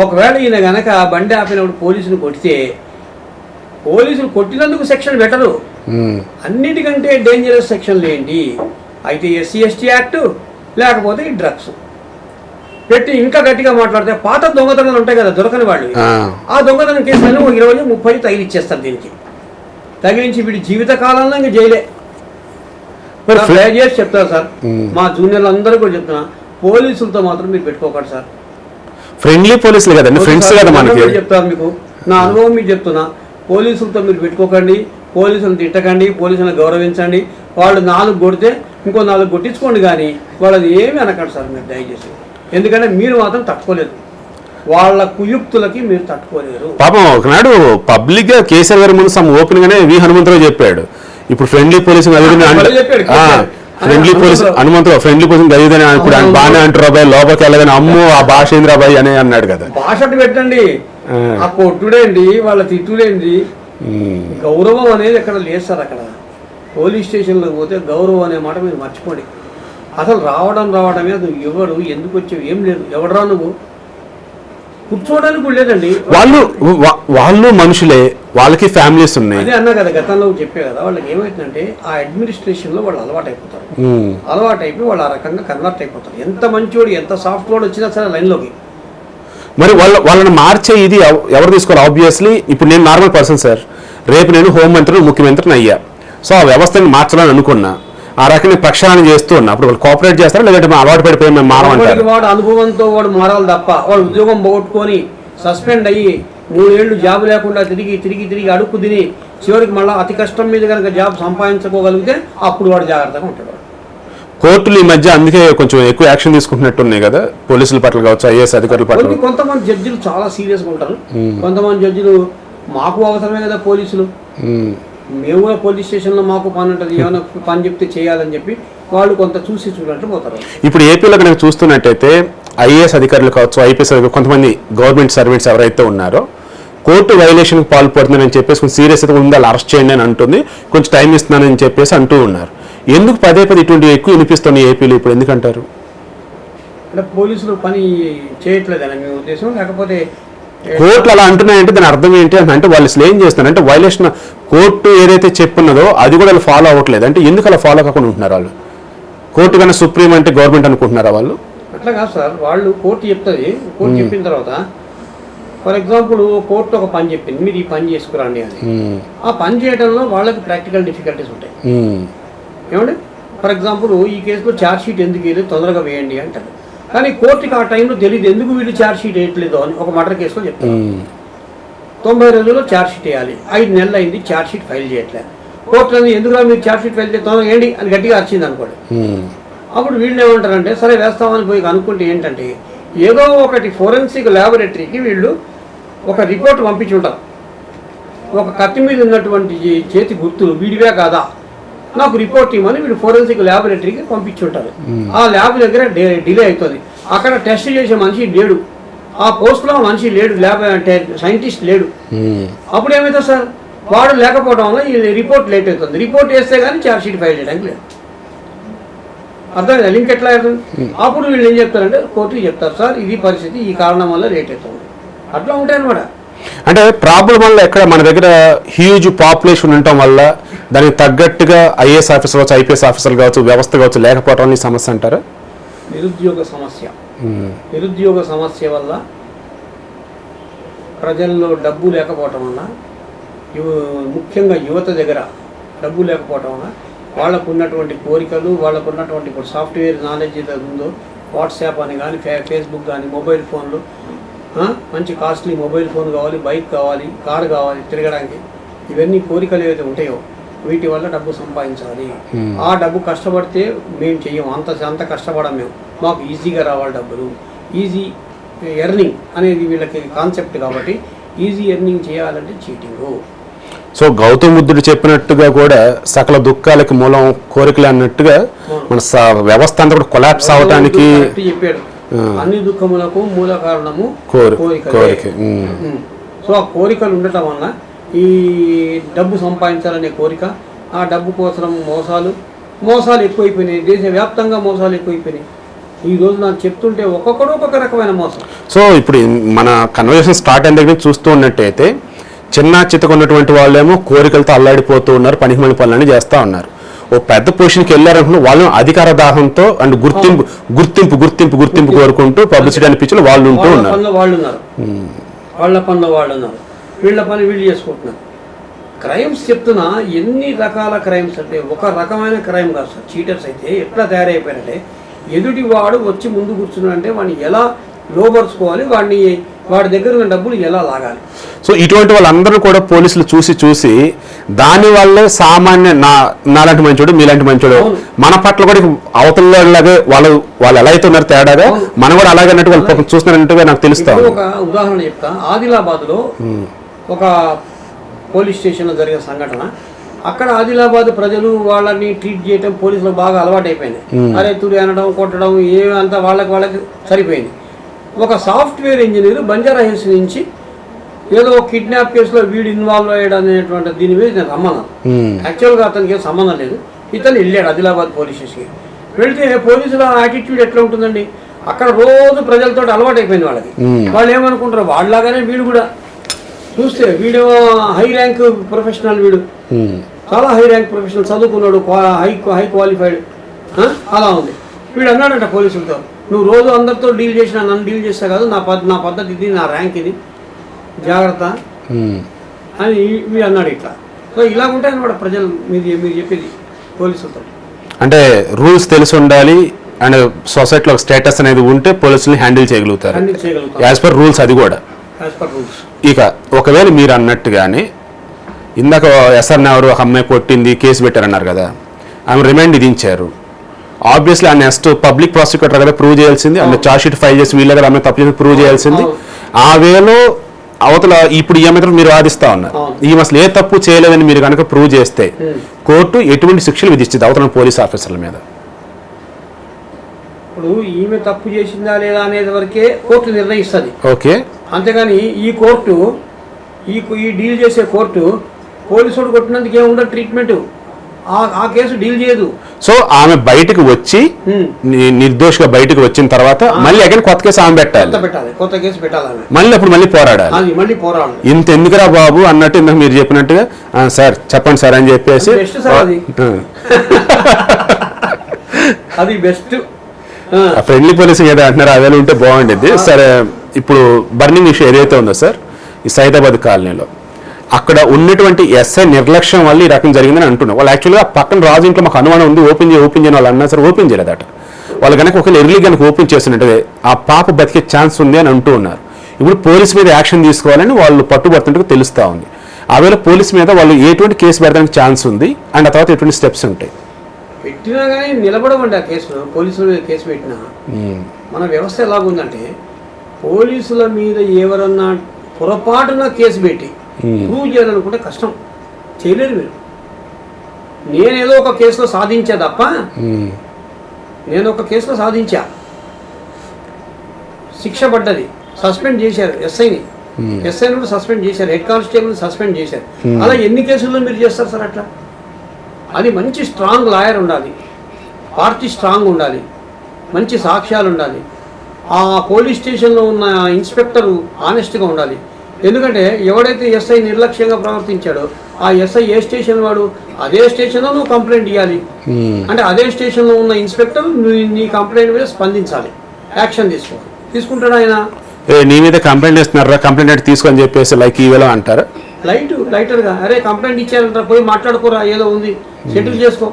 ఒకవేళ ఈయన గనక బండి ఆపినప్పుడు పోలీసులు కొడితే, పోలీసులు కొట్టినందుకు సెక్షన్ పెట్టరు, అన్నిటికంటే డేంజరస్ సెక్షన్లు ఏంటి అయితే SC/ST యాక్ట్, లేకపోతే ఈ డ్రగ్స్ పెట్టి ఇంకా గట్టిగా మాట్లాడితే పాత దొంగతనాలు ఉంటాయి కదా దొరకని వాళ్ళు, ఆ దొంగతనం కేసులను 20-30 తగిలిచ్చేస్తారు. దీనికి తగిలించి వీడి జీవితకాలంలో ఇంకా జైలే. దయచేసి చెప్తారు సార్, మా జూనియర్లు అందరూ కూడా చెప్తున్నా, పోలీసులతో మాత్రం మీరు పెట్టుకోకండి సార్. ఫ్రెండ్లీ పోలీసులు కదండి, ఫ్రెండ్స్ కదా మనకి. చెప్తారు మీకు నా అనుభవం మీకు చెప్తున్నా, పోలీసులతో మీరు పెట్టుకోకండి, పోలీసులను తిట్టకండి, పోలీసులను గౌరవించండి. వాళ్ళు 4 కొడితే ఇంకో 4 కొట్టించుకోండి, కానీ వాళ్ళది ఏమీ అనకండి సార్ మీరు దయచేసి. ఎందుకంటే మీరు మాత్రం తట్టుకోలేదు, వాళ్ళ కుయుక్తులకి మీరు తట్టుకోలేరు. పాపం ఒకనాడు పబ్లిక్ గా కేసీఆర్ గారి ముందు సమ్ ఓపెన్ గానే హనుమంతరావు చెప్పాడు, ఇప్పుడు friendly police friendly police Hanumantharao friendly police గదిదని ఇప్పుడు బాగానే అంటారు అబ్బాయి, లోపలికి వెళ్ళగానే అమ్మో ఆ భాష ఏంద్రాబాయి అని అన్నాడు కదా. భాష పెట్టండి, ఆ కొట్టుడేంటి వాళ్ళ తిట్టుడేంటి, గౌరవం అనేది ఎక్కడ లేదు సార్. అక్కడ పోలీస్ స్టేషన్లోకి పోతే గౌరవం అనే మాట మీరు మర్చిపోండి. అసలు రావడమే నువ్వు ఎవరు, ఎందుకు వచ్చావు, ఏం లేదు, ఎవడరా నువ్వు, కూర్చోవడానికి కూడా లేదండి. వాళ్ళు మనుషులే, వాళ్ళకి ఫ్యామిలీస్ ఉన్నాయి. అదే అన్నా కదా, గతంలో చెప్పే కదా, వాళ్ళకి ఏమవుతుందంటే ఆ అడ్మినిస్ట్రేషన్లో వాళ్ళు అలవాటు అయిపోతారు. అలవాటు అయిపోయి వాళ్ళు ఆ రకంగా కన్వర్ట్ అయిపోతారు. ఎంత మంచివాడు, ఎంత సాఫ్ట్ వాడు వచ్చినా సరే లైన్లోకి. మరి వాళ్ళని మార్చే ఇది ఎవరు తీసుకోవాలి? ఆబ్వియస్లీ ఇప్పుడు నేను నార్మల్ పర్సన్ సార్, రేపు నేను హోంమంత్రిని ముఖ్యమంత్రిని అయ్యా, సో ఆ వ్యవస్థని మార్చాలని అనుకున్నా, ఆ రకంగా ప్రక్షాళన చేస్తూ ఉన్నా, అప్పుడు వాళ్ళు కోఆపరేట్ చేస్తారా లేదంటే మేము అలవాటు పడిపోయి మేము మారమంటారు? వాడు అనుభవంతో వాడు మారాలి తప్ప, వాడు ఉద్యోగం పోగొట్టుకొని సస్పెండ్ అయ్యి 3 ఏళ్ళు జాబ్ లేకుండా తిరిగి అడుక్కు తిని చివరికి మళ్ళీ అతి కష్టం మీద కనుక జాబ్ సంపాదించుకోగలిగితే అప్పుడు వాడు జాగ్రత్తగా ఉంటాడు. కోర్టులు ఈ మధ్య అందుకే కొంచెం ఎక్కువ యాక్షన్ తీసుకుంటున్నట్టున్నాయి కదా, పోలీసుల పట్ల కావచ్చు, ఐఏఎస్ అధికారుల పట్ల. కొంతమంది జడ్జిలు చాలా సీరియస్గా ఉంటారు, కొంతమంది జడ్జిలు మాకు అవసరమే కదా పోలీసులు, మేము కూడా పోలీస్ స్టేషన్లో మాకు పని ఉంటుంది, ఏమైనా పని చెప్తే చేయాలని చెప్పి వాళ్ళు కొంత చూసినట్టు పోతారు. ఇప్పుడు ఏపీలో కనుక చూస్తున్నట్టయితే ఐఏఎస్ అధికారులు కావచ్చు, ఐపీఎస్ అధికారులు, కొంతమంది గవర్నమెంట్ సర్వెంట్స్ ఎవరైతే ఉన్నారో కోర్టు వైలేషన్కి పాల్పడుతున్నారని చెప్పేసి కొంచెం సీరియస్గా ఉంది, వాళ్ళు అరెస్ట్ చేయండి అని అంటుంది, కొంచెం టైం ఇస్తున్నానని చెప్పేసి అంటూ ఉన్నారు. ఎందుకు పదే ఇటువంటి ఎక్కువ వినిపిస్తుంది ఏపీలో ఇప్పుడు, ఎందుకంటారు? అంటే పోలీసులు పని చేయట్లేదని మీ ఉద్దేశం, లేకపోతే కోర్టులు అలా అంటున్నాయంటే దాని అర్థం ఏంటి అంటే వాళ్ళు అసలు ఏం చేస్తున్నారు అంటే వైలేషన్, కోర్టు ఏదైతే చెప్పున్నదో అది కూడా వాళ్ళు ఫాలో అవ్వట్లేదు అంటే ఎందుకు అలా ఫాలో కాకుండా ఉంటున్నారు వాళ్ళు? కోర్టు కన్నా సుప్రీం అంటే గవర్నమెంట్ అనుకుంటున్నారా వాళ్ళు? అట్లా కాదు సార్, వాళ్ళు కోర్టు చెప్తుంది, కోర్టు చెప్పిన తర్వాత ఫర్ ఎగ్జాంపుల్ కోర్టు ఒక పని చెప్పింది, మీరు ఈ పని చేసుకురండి అని, ఆ పని చేయడంలో వాళ్ళకి ప్రాక్టికల్ డిఫికల్టీస్ ఉంటాయి. ఏమండి, ఫర్ ఎగ్జాంపుల్ ఈ కేసులో ఛార్జ్ షీట్ ఎందుకు వేయలేదు, తొందరగా వేయండి అంటారు, కానీ కోర్టుకి ఆ టైంలో తెలియదు ఎందుకు వీళ్ళు ఛార్జ్ షీట్ వేయట్లేదు అని. ఒక మర్డర్ కేసులో చెప్తారు 90 రోజుల్లో ఛార్జ్ షీట్ వేయాలి, 5 నెలలు అయింది ఛార్జ్ షీట్ ఫైల్ చేయట్లేదు. కోర్టు అని ఎందుకు మీరు ఛార్జ్ షీట్ ఫైల్ చేసి తొందరగా వేయండి అని గట్టిగా అరిచింది అనుకోండి. అప్పుడు వీళ్ళు ఏమంటారంటే సరే వేస్తామని పోయి అనుకుంటే ఏంటంటే ఏదో ఒకటి ఫోరెన్సిక్ ల్యాబొరేటరీకి వీళ్ళు ఒక రిపోర్ట్ పంపించి ఉంటారు, ఒక కత్తి మీద ఉన్నటువంటి చేతి గుర్తులు వీడివే కాదా, నాకు రిపోర్ట్ ఇవ్వమని వీళ్ళు ఫోరెన్సిక్ ల్యాబొరేటరీకి పంపించుంటారు. ఆ ల్యాబ్ దగ్గర డిలే అవుతుంది, అక్కడ టెస్ట్ చేసే మనిషి లేడు, ఆ పోస్ట్లో మనిషి లేడు, ల్యాబ్ సైంటిస్ట్ లేడు. అప్పుడు ఏమవుతుంది సార్, వాడు లేకపోవడం వల్ల ఈ రిపోర్ట్ లేట్ అవుతుంది, రిపోర్ట్ వేస్తే కానీ ఛార్జ్ షీట్ ఫైల్ చేయడానికి లేదు. అర్థమైందా లింక్ ఎట్లా అవుతుంది? అప్పుడు వీళ్ళు ఏం చెప్తారంటే కోర్టుకి చెప్తారు, సార్ ఇది పరిస్థితి, ఈ కారణం వల్ల లేట్ అవుతుంది. అట్లా ఉంటాయి అన్నమాట. అంటే ప్రాబ్లం వల్ల ఎక్కడ మన దగ్గర హ్యూజ్ పాపులేషన్ ఉండటం వల్ల దానికి తగ్గట్టుగా ఐఏఎస్ ఆఫీసర్ కావచ్చు, ఐపీఎస్ ఆఫీసర్లు కావచ్చు, వ్యవస్థ కావచ్చు లేకపోవడం వల్ల సమస్య అంటారా? నిరుద్యోగ సమస్య, నిరుద్యోగ సమస్య వల్ల ప్రజల్లో డబ్బు లేకపోవటం వల్ల, ముఖ్యంగా యువత దగ్గర డబ్బు లేకపోవటం వల్ల వాళ్ళకు ఉన్నటువంటి కోరికలు, వాళ్ళకు ఉన్నటువంటి ఇప్పుడు సాఫ్ట్వేర్ నాలెడ్జ్ ఏదైతే ఉందో, వాట్సాప్ అని కానీ ఫేస్బుక్ కానీ, మొబైల్ ఫోన్లు, మంచి కాస్ట్లీ మొబైల్ ఫోన్ కావాలి, బైక్ కావాలి, కారు కావాలి తిరగడానికి, ఇవన్నీ కోరికలు ఏవైతే ఉంటాయో వీటి వల్ల డబ్బు సంపాదించాలి. ఆ డబ్బు కష్టపడితే మేము చెయ్యము, అంత కష్టపడం మేము, మాకు ఈజీగా రావాలి డబ్బులు, ఈజీ ఎర్నింగ్ అనేది వీళ్ళకి కాన్సెప్ట్ కాబట్టి ఈజీ ఎర్నింగ్ చేయాలంటే చీటింగు. సో గౌతమ్ బుద్ధుడు చెప్పినట్టుగా కూడా సకల దుఃఖాలకి మూలం కోరికలు అన్నట్టుగా మన వ్యవస్థ అంతా కూడా కొలాప్స్ అవడానికి చెప్పాడు, అన్ని దుఃఖములకు మూల కారణము కోరిక. సో ఆ కోరికలు ఉండటం వల్ల ఈ డబ్బు సంపాదించాలనే కోరిక, ఆ డబ్బు కోసం మోసాలు ఎక్కువైపోయినాయి, దేశవ్యాప్తంగా మోసాలు ఎక్కువైపోయినాయి. ఈ రోజు నాకు చెప్తుంటే ఒక్కొక్కడు ఒక్కొక్క రకమైన మోసం. సో ఇప్పుడు మన కన్వర్జేషన్ స్టార్ట్ అయిన దగ్గర చూస్తూ ఉన్నట్టయితే చిన్న చిత్తగా ఉన్నటువంటి వాళ్ళేమో కోరికలతో అల్లాడిపోతూ ఉన్నారు, పనికి మళ్ళీ పనులన్నీ చేస్తూ ఉన్నారు. ఓ పెద్ద పొజిషన్కి వెళ్ళారనుకున్న వాళ్ళు అధికార దాహంతో అండ్ గుర్తింపు కోరుకుంటూ పబ్లిసిటీ అనిపించిన వాళ్ళు ఉంటూ ఉన్నారు. వాళ్ళ పనిలో వాళ్ళు ఉన్నారు, వీళ్ళ పని వీళ్ళు చేసుకుంటున్నారు. క్రైమ్స్ చెప్తున్నా ఎన్ని రకాల క్రైమ్స్ అంటే ఒక రకమైన క్రైమ్ కాదు సార్. చీటర్స్ అయితే ఎట్లా తయారైపోయారంటే ఎదుటి వాడు వచ్చి ముందు కూర్చున్నాడంటే వాడిని ఎలా లోపరుచుకోవాలి, వాడి దగ్గర ఉన్న డబ్బులు ఎలా లాగాలి. సో ఇటువంటి వాళ్ళందరూ కూడా పోలీసులు చూసి దానివల్లే సామాన్య నాలాంటి మంచోడు మీలాంటి మంచోడు మన పట్ల కూడా అవతలలాగే వాళ్ళు ఎలా అయితే ఉన్నారు తేడాగా మనం కూడా అలాగే అన్నట్టు వాళ్ళు చూస్తున్నారంటే నాకు తెలుస్తా. ఒక ఉదాహరణ చెప్తా, ఆదిలాబాద్లో ఒక పోలీస్ స్టేషన్లో జరిగిన సంఘటన. అక్కడ ఆదిలాబాద్ ప్రజలు వాళ్ళని ట్రీట్ చేయడం పోలీసులకు బాగా అలవాటు అయిపోయింది. అరే తుడి అనడం, కొట్టడం ఏమంతా వాళ్ళకి సరిపోయింది. ఒక సాఫ్ట్వేర్ ఇంజనీర్ బంజారా హిల్స్ నుంచి ఏదో కిడ్నాప్ కేసులో వీడు ఇన్వాల్వ్ అయ్యాడు అనేటువంటి దీని మీద నేను రమ్మన్నాను. యాక్చువల్గా అతనికి ఏం సంబంధం లేదు. ఇతను వెళ్ళాడు ఆదిలాబాద్ పోలీస్ స్టేషన్కి. వెళ్తే పోలీసుల యాటిట్యూడ్ ఎట్లా ఉంటుందండి, అక్కడ రోజు ప్రజలతో అలవాటు అయిపోయింది వాళ్ళకి. వాళ్ళు ఏమనుకుంటారు, వాళ్ళలాగానే వీడు కూడా చూస్తే వీడు హై ర్యాంక్ ప్రొఫెషనల్, వీడు చాలా హై ర్యాంక్ ప్రొఫెషనల్, చదువుకున్నాడు, హై క్వాలిఫైడ్, అలా ఉంది. వీడు అన్నాడంట పోలీసులతో, నువ్వు రోజు అందరితో డీల్ చేసినా నన్ను డీల్ చేస్తా కాదు, నా పద్ధతి ఇది, నా ర్యాంక్ ఇది, జాగ్రత్త అని వీడు అన్నాడు ఇట్లా. సో ఇలా ఉంటాయి అన్నమాట ప్రజలు మీరు చెప్పేది పోలీసులతో. అంటే రూల్స్ తెలిసి ఉండాలి అండ్ సొసైటీలో స్టేటస్ అనేది ఉంటే పోలీసుల్ని హ్యాండిల్ చేయగలుగుతారు యాజ్ పర్ రూల్స్. అది కూడా ఇక ఒకవేళ మీరు అన్నట్టుగానే ఇందాక ఎస్ఆర్ నగర్ ఒక అమ్మాయి కొట్టింది, కేసు పెట్టారన్నారు కదా, ఆమె రిమాండ్ విధించారు. ఆబ్వియస్లీ ఆ నెక్స్ట్ పబ్లిక్ ప్రాసిక్యూటర్ కదా ప్రూవ్ చేయాల్సింది, అండ్ ఛార్జ్ షీట్ ఫైల్ చేసి వీళ్ళ ఆమె తప్పు చేసి ప్రూవ్ చేయాల్సింది. ఆ వేలో అవతల ఇప్పుడు ఈ మీద మీరు వాదిస్తా ఉన్నారు, ఈమె అసలు ఏ తప్పు చేయలేదని మీరు కనుక ప్రూవ్ చేస్తే కోర్టు ఎటువంటి శిక్షలు విధిస్తుంది అవతల పోలీస్ ఆఫీసర్ల మీద? ఇప్పుడు ఈమె తప్పు చేసిందా లేదా అనేది వరకే కోర్టు నిర్ణయిస్తుంది. ఓకే, అంతేగాని ఈ కోర్టు ఈ డీల్ చేసే కోర్టు పోలీసుడు కొట్టినందుకు ఏముండదు ట్రీట్మెంట్, ఆ కేసు డీల్ చేయదు. సో ఆమె బయటకు వచ్చి నిర్దోషిగా బయటకు వచ్చిన తర్వాత మళ్ళీ అగైన్ కొత్త కేసు ఆమె పెట్టాలి, కొత్త కేసు పెట్టాలి, మళ్ళీ అప్పుడు మళ్ళీ పోరాడాలి. ఇంత ఎందుకురా బాబు అన్నట్టు ఇందాక మీరు చెప్పినట్టుగా సార్ చెప్పండి సార్ అని చెప్పేసి అది బెస్ట్. ఫ్రెండ్లీ పోలీసింగ్ ఏదో అంటున్నారు, అదే ఉంటే బాగుండేది. సరే, ఇప్పుడు బర్నింగ్ ఇష్యూ ఏదైతే ఉందో సార్ ఈ సైదాబాద్ కాలనీలో, అక్కడ ఉన్నటువంటి ఎస్ఐ నిర్లక్ష్యం వల్ల ఈ రకం జరిగిందని అంటున్నారు. వాళ్ళు యాక్చువల్గా పక్కన రాజు ఇంట్లో మాకు అనుమానం ఉంది, ఓపెన్ చేయని వాళ్ళు అన్నా సరే ఓపెన్ చేయలేదట. వాళ్ళు కనుక ఒక ఎర్లీ కనుక ఓపెన్ చేస్తున్నట్టే ఆ పాప బతికే ఛాన్స్ ఉంది అని అంటూ ఉన్నారు. ఇప్పుడు పోలీస్ మీద యాక్షన్ తీసుకోవాలని వాళ్ళు పట్టుబడుతుంటే తెలుస్తూ ఉంది. ఆవేళ పోలీస్ మీద వాళ్ళు ఎటువంటి కేసు పెడతానికి ఛాన్స్ ఉంది అండ్ ఆ తర్వాత ఎటువంటి స్టెప్స్ ఉంటాయి? పెట్టినా కానీ నిలబడమండి ఆ కేసులో. పోలీసుల మీద కేసు పెట్టినా మన వ్యవస్థ ఎలాగుందంటే, పోలీసుల మీద ఎవరన్నా పొరపాటున కేసు పెట్టి ప్రూవ్ చేయాలనుకుంటే కష్టం, చేయలేరు మీరు. నేనేదో ఒక కేసులో సాధించా తప్ప, నేను ఒక కేసులో సాధించా, శిక్ష పడ్డది, సస్పెండ్ చేశారు ఎస్ఐని కూడా సస్పెండ్ చేశారు, హెడ్ కానిస్టేబుల్ సస్పెండ్ చేశారు. అలా ఎన్ని కేసుల్లో మీరు చేస్తారు సార్ అట్లా? అది మంచి స్ట్రాంగ్ లాయర్ ఉండాలి, పార్టీ స్ట్రాంగ్ ఉండాలి, మంచి సాక్ష్యాలు ఉండాలి, ఆ పోలీస్ స్టేషన్లో ఉన్న ఇన్స్పెక్టరు ఆనెస్ట్గా ఉండాలి. ఎందుకంటే ఎవడైతే ఎస్ఐ నిర్లక్ష్యంగా ప్రవర్తించాడో ఆ ఎస్ఐ ఏ స్టేషన్ వాడు, అదే స్టేషన్లో నువ్వు కంప్లైంట్ ఇవ్వాలి. అంటే అదే స్టేషన్లో ఉన్న ఇన్స్పెక్టర్ నీ కంప్లైంట్ మీద స్పందించాలి, యాక్షన్ తీసుకుంటాడు ఆయన. నీ మీద కంప్లైంట్ ఇస్తున్నారా, కంప్లైంట్ తీసుకొని చెప్పేసి లైక్ ఈవేళ అంటారు లైటర్గా, అరే కంప్లైంట్ ఇచ్చారంటారా, పోయి మాట్లాడుకోరా, ఏదో ఉంది సెటిల్ చేసుకో,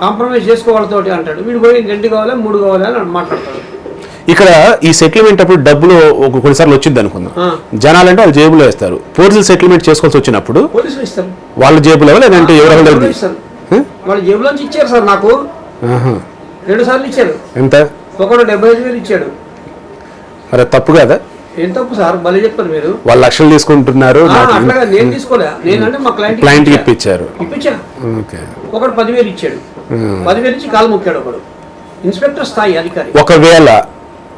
కాంప్రమైజ్ చేసుకో వాళ్ళతోటి అంటాడు. వీడు పోయి 2 కావాలి 3 కావాలి అని మాట్లాడతాడు. ఇక్కడ ఈ సెటిల్మెంట్ అప్పుడు డబ్బులు కొన్నిసార్లు వచ్చింది అనుకుందాం, జనాలంటే వాళ్ళు జేబులో వేస్తారు. పోలీసులు సెటిల్మెంట్ చేసుకోవాల్సి వచ్చినప్పుడు పోలీసులు ఇస్తారు, వాళ్ళ జేబులో లేదంటే ఎవరు ఇస్తారు, వాళ్ళ జేబులోంచి ఇచ్చారు సార్. నాకు 2 సార్లు ఇచ్చారు. ఎంత? ఒకడు 75,000 ఇచ్చాడు. అరే తప్పు కదా? ఏం తప్పు సార్, భలే చెప్పారు మీరు. వాళ్ళు లక్షలు తీసుకుంటున్నారు. అట్లాగా నేను తీసుకోలే, నేనంటే మా క్లయింట్ ఇప్పించారు. ఒకడు 10,000 ఇచ్చాడు, 10,000 ఇచ్చి కాలు మొక్కాడు ఒకడు, ఇన్స్పెక్టర్ స్థాయి అధికారి. ఒకవేళ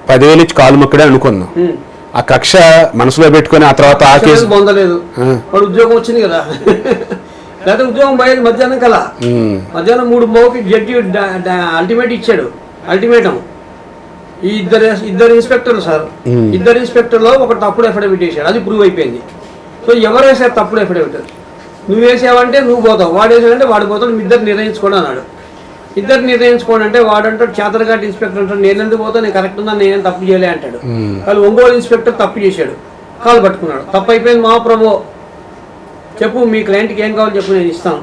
10,000 ఇచ్చి కాలు మొక్కడే అనుకుందాం, ఆ కక్ష మనసులో పెట్టుకుని ఆ తర్వాత ఆ కేసు పొందలేదు, వాడు ఉద్యోగం వచ్చింది కదా, లేకపోతే ఉద్యోగం పోయేది మధ్యాహ్నం కల్లా. మధ్యాహ్నం 3:00కి జడ్జి అల్టిమేట్ ఇచ్చాడు, అల్టిమేటం. ఈ ఇద్దరు ఇన్స్పెక్టర్లు సార్, ఇద్దరు ఇన్స్పెక్టర్లో ఒక తప్పుడు ఎఫిడవిట్ వేసాడు, అది ప్రూవ్ అయిపోయింది. సో ఎవరు వేసారు తప్పుడు ఎఫిడవిట్? నువ్వు వేసావంటే నువ్వు పోతావు, వాడు వేసాడంటే వాడు పోతాడు, ఇద్దరు నిర్ణయించుకోండి అన్నాడు. ఇద్దరు నిర్ణయించుకోండి అంటే వాడు అంటాడు, చాతరఘాట్ ఇన్స్పెక్టర్ అంటాడు, నేను ఎందుకు పోతా, నేను కరెక్ట్ ఉందా, నేనేం తప్పు చేయలే అంటాడు. వాళ్ళు ఒంగోలు ఇన్స్పెక్టర్ తప్పు చేశాడు, కాలు పట్టుకున్నాడు, తప్పు అయిపోయింది మా ప్రభు, చెప్పు మీ క్లయింట్కి ఏం కావాలో చెప్పు, నేను ఇస్తాను,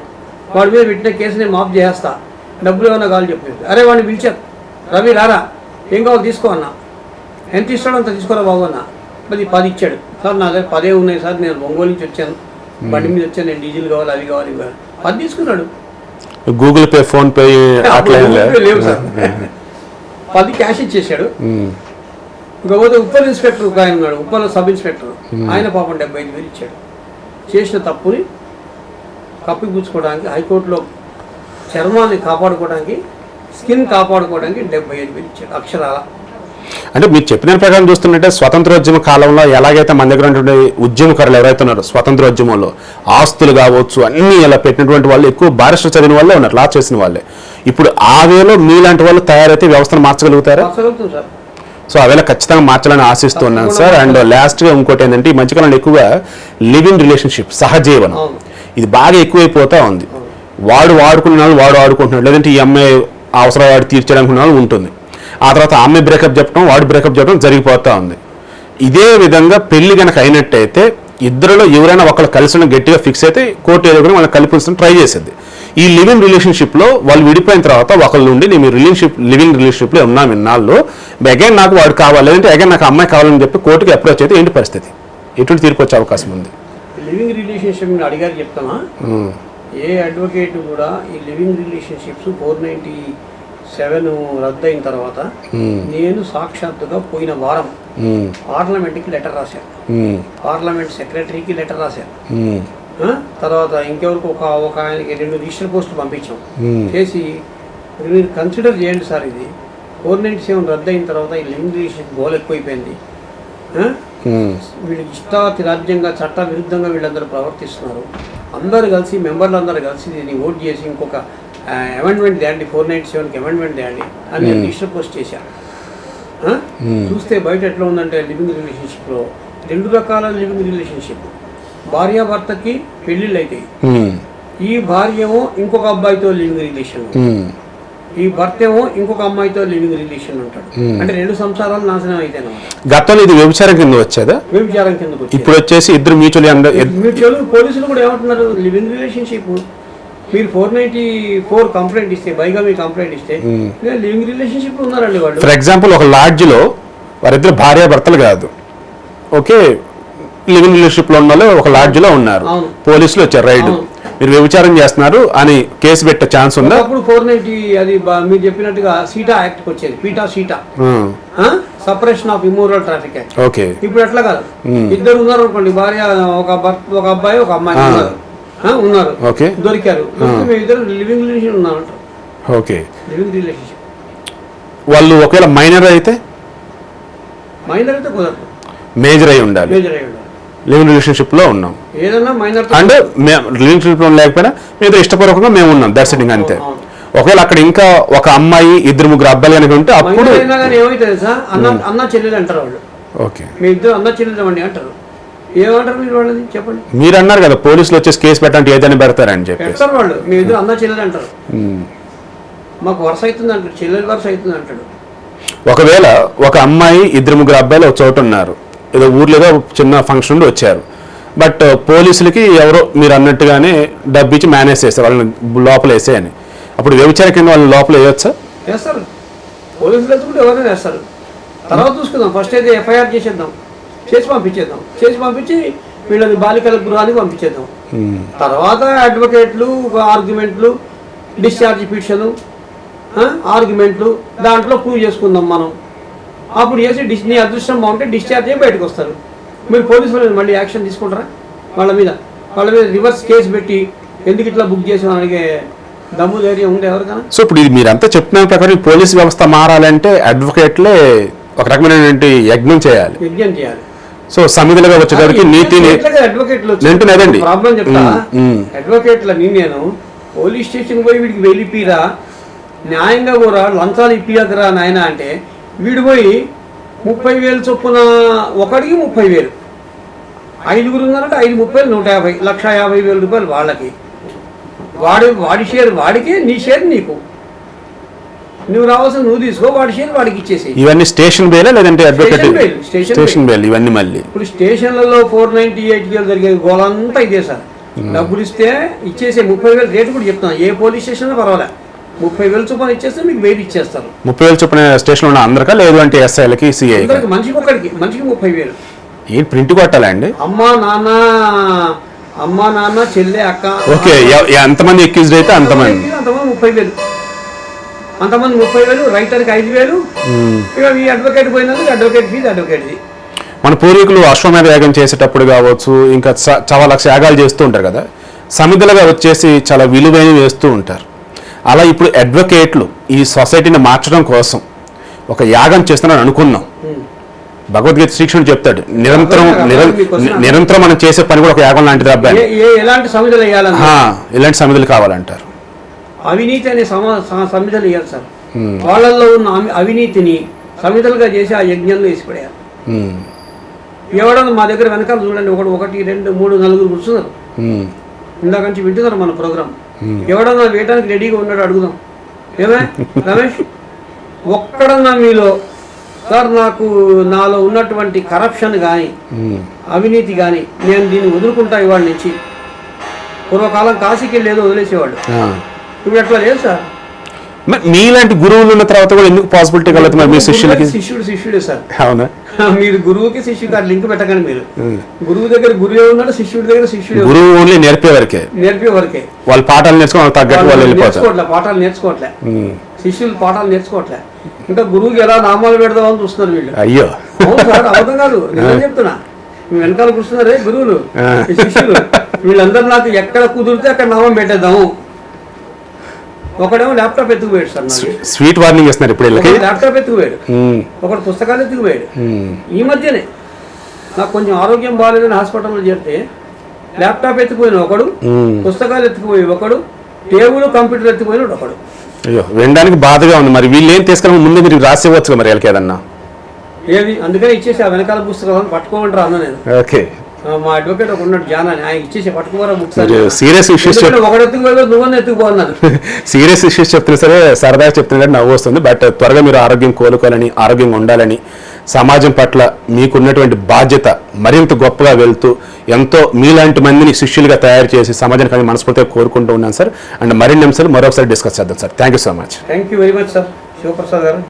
వాడి మీద పెట్టిన కేసు నేను మాఫ్ చేస్తా, డబ్బులు ఏమన్నా కావాలి చెప్పు. అరే వాడిని పిలిచారు, రవి రారా, ఏం కావాలి తీసుకో అన్న, ఎంత ఇస్తాడో అంత తీసుకోరా బాబు అన్న. మరి 10 ఇచ్చాడు. సార్ నా దగ్గర 10 ఉన్నాయి సార్, నేను ఒంగోలు నుంచి వచ్చాను, బండి మీద వచ్చాను, నేను డీజిల్ కావాలి, అవి కావాలి, ఇవి కావాలి. 10 తీసుకున్నాడు. గూగుల్ పే, ఫోన్ పే లేవు సార్. 10 క్యాష్ ఇచ్చేసాడు. ఇంకపోతే ఉప్పల్ ఇన్స్పెక్టర్ ఒక ఆయన ఉన్నాడు, ఉప్పల్ సబ్ ఇన్స్పెక్టర్, ఆయన పాపం 75,000 ఇచ్చాడు. చేసిన తప్పుని కప్పిపుచ్చుకోవడానికి, హైకోర్టులో చర్మాన్ని కాపాడుకోవడానికి, స్కిన్ కాపాడుకోవడానికి 75,000 ఇచ్చాడు అక్షరాల. అంటే మీరు చెప్పిన ప్రకారం చూస్తుంటే స్వతంత్రోద్యమ కాలంలో ఎలాగైతే మన దగ్గర ఉన్నటువంటి ఉద్యమకారులు ఎవరైతే ఉన్నారో స్వతంత్రోద్యమంలో ఆస్తులు కావచ్చు అన్నీ ఇలా పెట్టినటువంటి వాళ్ళు ఎక్కువ బారిస్టర్ చదివిన వాళ్ళే ఉన్నారు, లా చేసిన వాళ్ళే. ఇప్పుడు ఆ వేలో మీలాంటి వాళ్ళు తయారైతే వ్యవస్థను మార్చగలుగుతారా? సో అవేళ ఖచ్చితంగా మార్చాలని ఆశిస్తున్నాను సార్. అండ్ లాస్ట్గా ఇంకోటి ఏంటంటే ఈ మధ్యకాలంలో ఎక్కువగా లివింగ్ రిలేషన్షిప్, సహజీవనం, ఇది బాగా ఎక్కువైపోతూ ఉంది. వాడు వాడుకున్న వాళ్ళు వాడు ఆడుకుంటున్నాడు, లేదంటే ఈ అమ్మాయి అవసరం వాడు తీర్చడానికి వాళ్ళు ఉంటుంది. ఆ తర్వాత ఆమె బ్రేకప్ చెప్పడం, వాడు బ్రేకప్ చెప్పడం జరిగిపోతూ ఉంది. ఇదే విధంగా పెళ్లి కనుక అయినట్టయితే ఇద్దరిలో ఎవరైనా ఒకళ్ళు కలిసి గట్టిగా ఫిక్స్ అయితే కోర్టు ఏదో కూడా వాళ్ళని కలిపించడం ట్రై చేసేది. ఈ లివింగ్ రిలేషన్షిప్లో వాళ్ళు విడిపోయిన తర్వాత ఒకళ్ళ నుండి నేను లివింగ్ రిలేషన్షిప్లో ఉన్నాను ఇన్నాళ్ళు, అగైన్ నాకు వాడు కావాలి, లేదంటే అగైన్ నాకు అమ్మాయి కావాలని చెప్పి కోర్టుకి అప్రోచ్ అయితే ఏంటి పరిస్థితి? ఎటువంటి తీర్పు వచ్చే అవకాశం ఉంది? లివింగ్ రిలేషన్షిప్ అడిగారు చెప్తానా, ఏ అడ్వకేట్ కూడా ఈ లివింగ్ రిలేషన్షిప్స్ 497 రద్దయిన తర్వాత నేను సాక్షాత్తుగా పోయిన వారం పార్లమెంట్కి లెటర్ రాశాను, పార్లమెంట్ సెక్రటరీకి లెటర్ రాశాను, తర్వాత ఇంకెవరికి ఒక ఆయనకి 2 రిజిస్టర్ పోస్టులు పంపించాం చేసి మీరు కన్సిడర్ చేయండి సార్, ఇది 497 రద్దయిన తర్వాత ఈ లివింగ్ రిలేషన్షిప్ గోల్ ఎక్కువైపోయింది, వీళ్ళు ఇష్టాతి రాజ్యంగా చట్ట విరుద్ధంగా వీళ్ళందరూ ప్రవర్తిస్తున్నారు, అందరూ కలిసి మెంబర్లు అందరూ కలిసి దీన్ని ఓట్ చేసి ఇంకొక అమెండ్మెంట్ తేండి, 497కి అమెండ్మెంట్ తేండి అని నేను రిజిస్టర్ పోస్ట్ చేశాను. చూస్తే బయట ఎట్లా ఉందంటే లివింగ్ రిలేషన్షిప్లో 2 రకాల లివింగ్ రిలేషన్షిప్. భార్యాభర్తకి పెళ్ళిళ్ళు అవుతాయి, ఈ భార్య ఏమో ఇంకొక అబ్బాయితో లివింగ్ రిలేషన్, ఈ భర్త ఏమో ఇంకొక అమ్మాయితో లివింగ్ రిలేషన్ ఉంటాడు, అంటే 2 సంసారాలు నాశనం అయితే. గతంలో ఇది వ్యభిచారం కింద వచ్చేదా? వ్యభిచారం కింద ఇప్పుడు వచ్చేసి ఇద్దరు మ్యూచువల్. పోలీసులు కూడా ఏమంటున్నారు, లివింగ్ రిలేషన్షిప్ మీరు 494 కంప్లైంట్ ఇస్తే, బైగామీ కంప్లైంట్ ఇస్తే లివింగ్ రిలేషన్షిప్ ఉన్నారండి వాళ్ళు. ఫర్ ఎగ్జాంపుల్ ఒక లాడ్జ్లో వారిద్దరు భార్యాభర్తలు కాదు, ఓకే, లివింగ్ రిలేషన్షిప్ లో ఉన్న వాళ్ళు ఒక లాడ్జ్లో ఉన్నారు, పోలీసులు వచ్చారు, రైడ్, మీరు వ్యభిచారం చేస్తున్నారు అని కేసు పెట్టే ఛాన్స్ ఉందా? అప్పుడు 490 అది మీరు చెప్పినట్టుగా సీటా యాక్ట్ వచ్చేది, PITA SITA, suppression of immoral traffic act. Okay, ఇప్పుడు ఎట్లా కాదు, ఇద్దరు ఉన్నారు అనుకోండి, భార్య ఒక అబ్బాయి ఒక అమ్మాయి ఉన్నారు, ఓకే, దొరికారు, మేము ఇద్దరు లివింగ్ రిలేషన్ ఉన్నామంటారు. ఓకే, లివింగ్ రిలేషన్షిప్ వాళ్ళు ఒకవేళ మైనర్ అయితే కుదరదు, మేజర్ అయి ఉండాలి. లివింగ్ రిలేషన్షిప్ లో ఉన్నాం, ఏదన్నా మైనర్ అంటే రిలేషన్షిప్ లో లేకపోయినా మీద ఇష్టపూర్వకంగా మేము ఉన్నాం, దట్స్ ఇట్, అంతే. ఒకవేళ అక్కడ ఇంకా ఒక అమ్మాయి 2-3 అబ్బాయిలు కనుక ఉంటే అప్పుడు ఏమైతుంది సార్, అన్న చెల్లెలు అంటారు వాళ్ళు. ఓకే, మీ ఇద్దరు అన్న చెల్లెలు అండి అంటారు, ఏమంటారు మీరు వాళ్ళని చెప్పండి? మీరు అన్నారు కదా పోలీసులు వచ్చేసి కేసు పెట్టంటే ఏదైనా పెడతారని చెప్పి పెడతారు వాళ్ళు. మీ ఇద్దరు అన్న చెల్లెలు అంటారు, మాకు వరుస అవుతుంది అంటారు, చెల్లెలు వరుస అవుతుంది అంటాడు. ఒకవేళ ఒక అమ్మాయి 2-3 అబ్బాయిలు ఒక చోట ఉన్నారు, ఏదో ఊర్లో ఏదో చిన్న ఫంక్షన్ నుండి వచ్చారు, బట్ పోలీసులకి ఎవరో మీరు అన్నట్టుగానే డబ్బు ఇచ్చి మేనేజ్ చేస్తారు వాళ్ళని లోపల వేసేయని, అప్పుడు వ్యభిచార కింద వాళ్ళని లోపల వేయొచ్చా? వేస్తారు, పోలీసులు వెళ్తుంటే ఎవరైనా వేస్తారు. తర్వాత చూసుకుందాం, ఫస్ట్ అయితే ఎఫ్ఐఆర్ చేసేద్దాం, చేసి పంపించి వీళ్ళని బాలికల గృహానికి పంపించేద్దాం. తర్వాత అడ్వకేట్లు, ఆర్గ్యుమెంట్లు, డిశ్చార్జ్ పిటిషన్, ఆర్గ్యుమెంట్లు దాంట్లో ప్రూవ్ చేసుకుందాం మనం. అప్పుడు చేసి నీ అదృష్టం బాగుంటే డిశ్చార్జ్ అయ్యి బయటకు వస్తారు. మీరు పోలీసులు మళ్ళీ యాక్షన్ తీసుకుంటారా వాళ్ళ మీద రివర్స్ కేసు పెట్టి ఎందుకు ఇట్లా బుక్ చేసామని అడిగే దమ్ము ధైర్యం ఉండే ఎవరికైనా? సో ఇప్పుడు ఇది మీరంతా చెప్తున్న ప్రకారం పోలీస్ వ్యవస్థ మారాలంటే అడ్వకేట్లే ఒక రకమైనటువంటి యజ్ఞం చేయాలి. సో సమిధులుగా వచ్చేసరికి నీతిని అడ్వకేట్లు ప్రాబ్లం చెప్తా, అడ్వకేట్లని నేను పోలీస్ స్టేషన్ పోయి వీడికి వెళ్ళిపిరా, న్యాయంగా కూడా లంచాలు ఇప్పియకరా నాయన అంటే వీడు పోయి 30,000 చొప్పున ఒకడికి 30,000, 5 ఉన్నారంటే 5 30 150, 1,50,000 రూపాయలు వాళ్ళకి, వాడి షేర్ వాడికి, నీ షేర్ నీకు, నువ్వు రావాల్సిన నువ్వు తీసుకో, వాడి షేర్ వాడికి ఇచ్చేసి. ఇవన్నీ స్టేషన్ బెయిల్ లేదంటే స్టేషన్ బెయిల్ ఇవన్నీ మళ్ళీ ఇప్పుడు స్టేషన్లలో 498 జరిగే గోలంతా ఇదే సార్. డబ్బులు ఇస్తే ఇచ్చేసే 30,000 రేటు కూడా చెప్తాను, ఏ పోలీస్ స్టేషన్ పర్వాలేదు, 30,000 చొప్పున ఇచ్చేస్తే మీకు బెయిల్ ఇచ్చేస్తారు. 30,000 చొప్పున స్టేషన్ ఉన్న అందరికా, లేదు అంటే ఎస్ఐలకి, సిఐ మనిషికి 30,000. ఏంటి ప్రింట్ కొట్టాలండి? అమ్మా నాన్న చెల్లె అక్క, ఓకే, ఎంతమంది ఎక్యూజ్డ్ అయితే అంతమంది 30,000, అంతమంది 30,000, రైటర్కి 5,000, ఇక ఈ అడ్వకేట్ పోయినందుకు అడ్వకేట్ ఫీజు అడ్వకేట్ది. మన పూర్వీకులు అశ్వమేధ యాగం చేసేటప్పుడు కావచ్చు, ఇంకా చాలా లక్ష యాగాలు చేస్తూ ఉంటారు కదా, సమిధులుగా వచ్చేసి చాలా విలువైనవి వేస్తూ ఉంటారు. అలా ఇప్పుడు అడ్వకేట్లు ఈ సొసైటీని మార్చడం కోసం ఒక యాగం చేస్తున్నాను అనుకుందాం. భగవద్గీత శ్రీకృష్ణుడు చెప్తాడు, నిరంతరం మనం చేసే పని కూడా ఒక యాగం లాంటిది అబ్బాయి. ఎలాంటి సమిధులు వేయాలని, ఇలాంటి సమిధులు కావాలంటారు. అవినీతి అనే సమిధులు వేయాలి సార్. వాళ్ళల్లో ఉన్న అవినీతిని సమిధలుగా చేసి ఆ యజ్ఞంలో వేసిపడేయాలి. ఎవడన్నా మా దగ్గర వెనకాల చూడండి, 1 2 3 4 కూర్చున్నారు. ఇందాక నుంచి వింటున్నారు మన ప్రోగ్రామ్. ఎవడన్నా వేయడానికి రెడీగా ఉన్నాడు అడుగుదాం. ఏమే రమేష్, ఒక్కడన్నా మీలో సార్ నాలో ఉన్నటువంటి కరప్షన్ కానీ అవినీతి కానీ నేను దీన్ని వదులుకుంటా ఇవాళ నుంచి, పూర్వకాలం కాశీకి వెళ్ళేదో వదిలేసేవాళ్ళు, ఇప్పుడు అట్లా లేదు సార్. మీలాంటి గురువులు ఉన్న తర్వాత కూడా ఎందుకు పాసిబిలిటీ కలదు మరి మీ శిష్యులకి? శిష్యుడే సార్. అవునా? మీరు గురువుకి శిష్యుకి ఆ లింక్ పెట్టకండి. మీరు గురువు దగ్గర గురువే ఉన్నాడు, శిష్యుడి దగ్గర శిష్యుడు. గురువు ఓన్లీ నేర్పే వరకే వాళ్ళు పాఠాలు నేర్చుకోవాలి, తగ్గట్టు వాళ్ళు వెళ్ళిపోతారు. పాఠాలు నేర్చుకోవట్లే, శిష్యులు పాఠాలు నేర్చుకోవట్లే. ఇంకా గురువుకి ఎలా నామాలు పెడదామని చూస్తున్నారు వీళ్ళు. అయ్యో అవును సార్, అబద్ధం కాదు, నేను చెప్తున్నా. వెనకాల కూర్చున్నారే గురువులు, శిష్యులు, వీళ్ళందరూ నాకు ఎక్కడ కుదిరితే అక్కడ నామం పెట్టేద్దాము. ఒకడేమో ల్యాప్టాప్ ఎత్తుకుపోయాడు సార్, స్వీట్ వార్నింగ్ ఇస్తున్నారు ఇప్పుడు. ల్యాప్టాప్ ఎత్తుకుపోయాడు, ఒకడు పుస్తకాలు ఎత్తుకుపోయాడు. ఈ మధ్యనే నాకు కొంచెం ఆరోగ్యం బాగాలేదని హాస్పిటల్లో చేరితే ల్యాప్టాప్ ఎత్తుకుపోయిన ఒకడు, పుస్తకాలు ఎత్తుకుపోయి ఒకడు, టేబుల్ కంప్యూటర్ ఎత్తుకుపోయిన ఒకడు. అయ్యో, వినడానికి బాధగా ఉంది. మరి వీళ్ళు ఏం తీసుకుని ముందు మీరు రాసివ్వచ్చు మరి వీళ్ళకి ఏదన్నా. ఏది అందుకని ఇచ్చేసి ఆ వెనకాల పుస్తకాలను పట్టుకోమంటారా అన్న నేను. ఓకే, మా అడ్వకేట్ ఒక ఉన్నాడు జాన్ అని, ఆయన ఇచ్చేసి పట్టుకోరా బుక్స్. సీరియస్ ఇష్యూస్ ఒకడు ఎత్తుకుపోయి నువ్వన్న ఎత్తుకుపోన్నాను. సీరియస్ ఇష్యూస్ చెప్తున్నా సరే సరదాగా చెప్తున్నా నవ్వు వస్తుంది. బట్ త్వరగా మీరు ఆరోగ్యం కోలుకోవాలని, ఆరోగ్యంగా ఉండాలని, సమాజం పట్ల మీకున్నటువంటి బాధ్యత మరింత గొప్పగా వెళ్తూ ఎంతో మీలాంటి మందిని శిష్యులుగా తయారు చేసి సమాజానికి మనస్ఫూర్తిగా కోరుకుంటూ ఉన్నాను సార్. అండ్ మరిన్ని అంశాలు మరొకసారి డిస్కస్ చేద్దాం sir. Thank you so much. Thank you very much sir Shivaprasad గారు.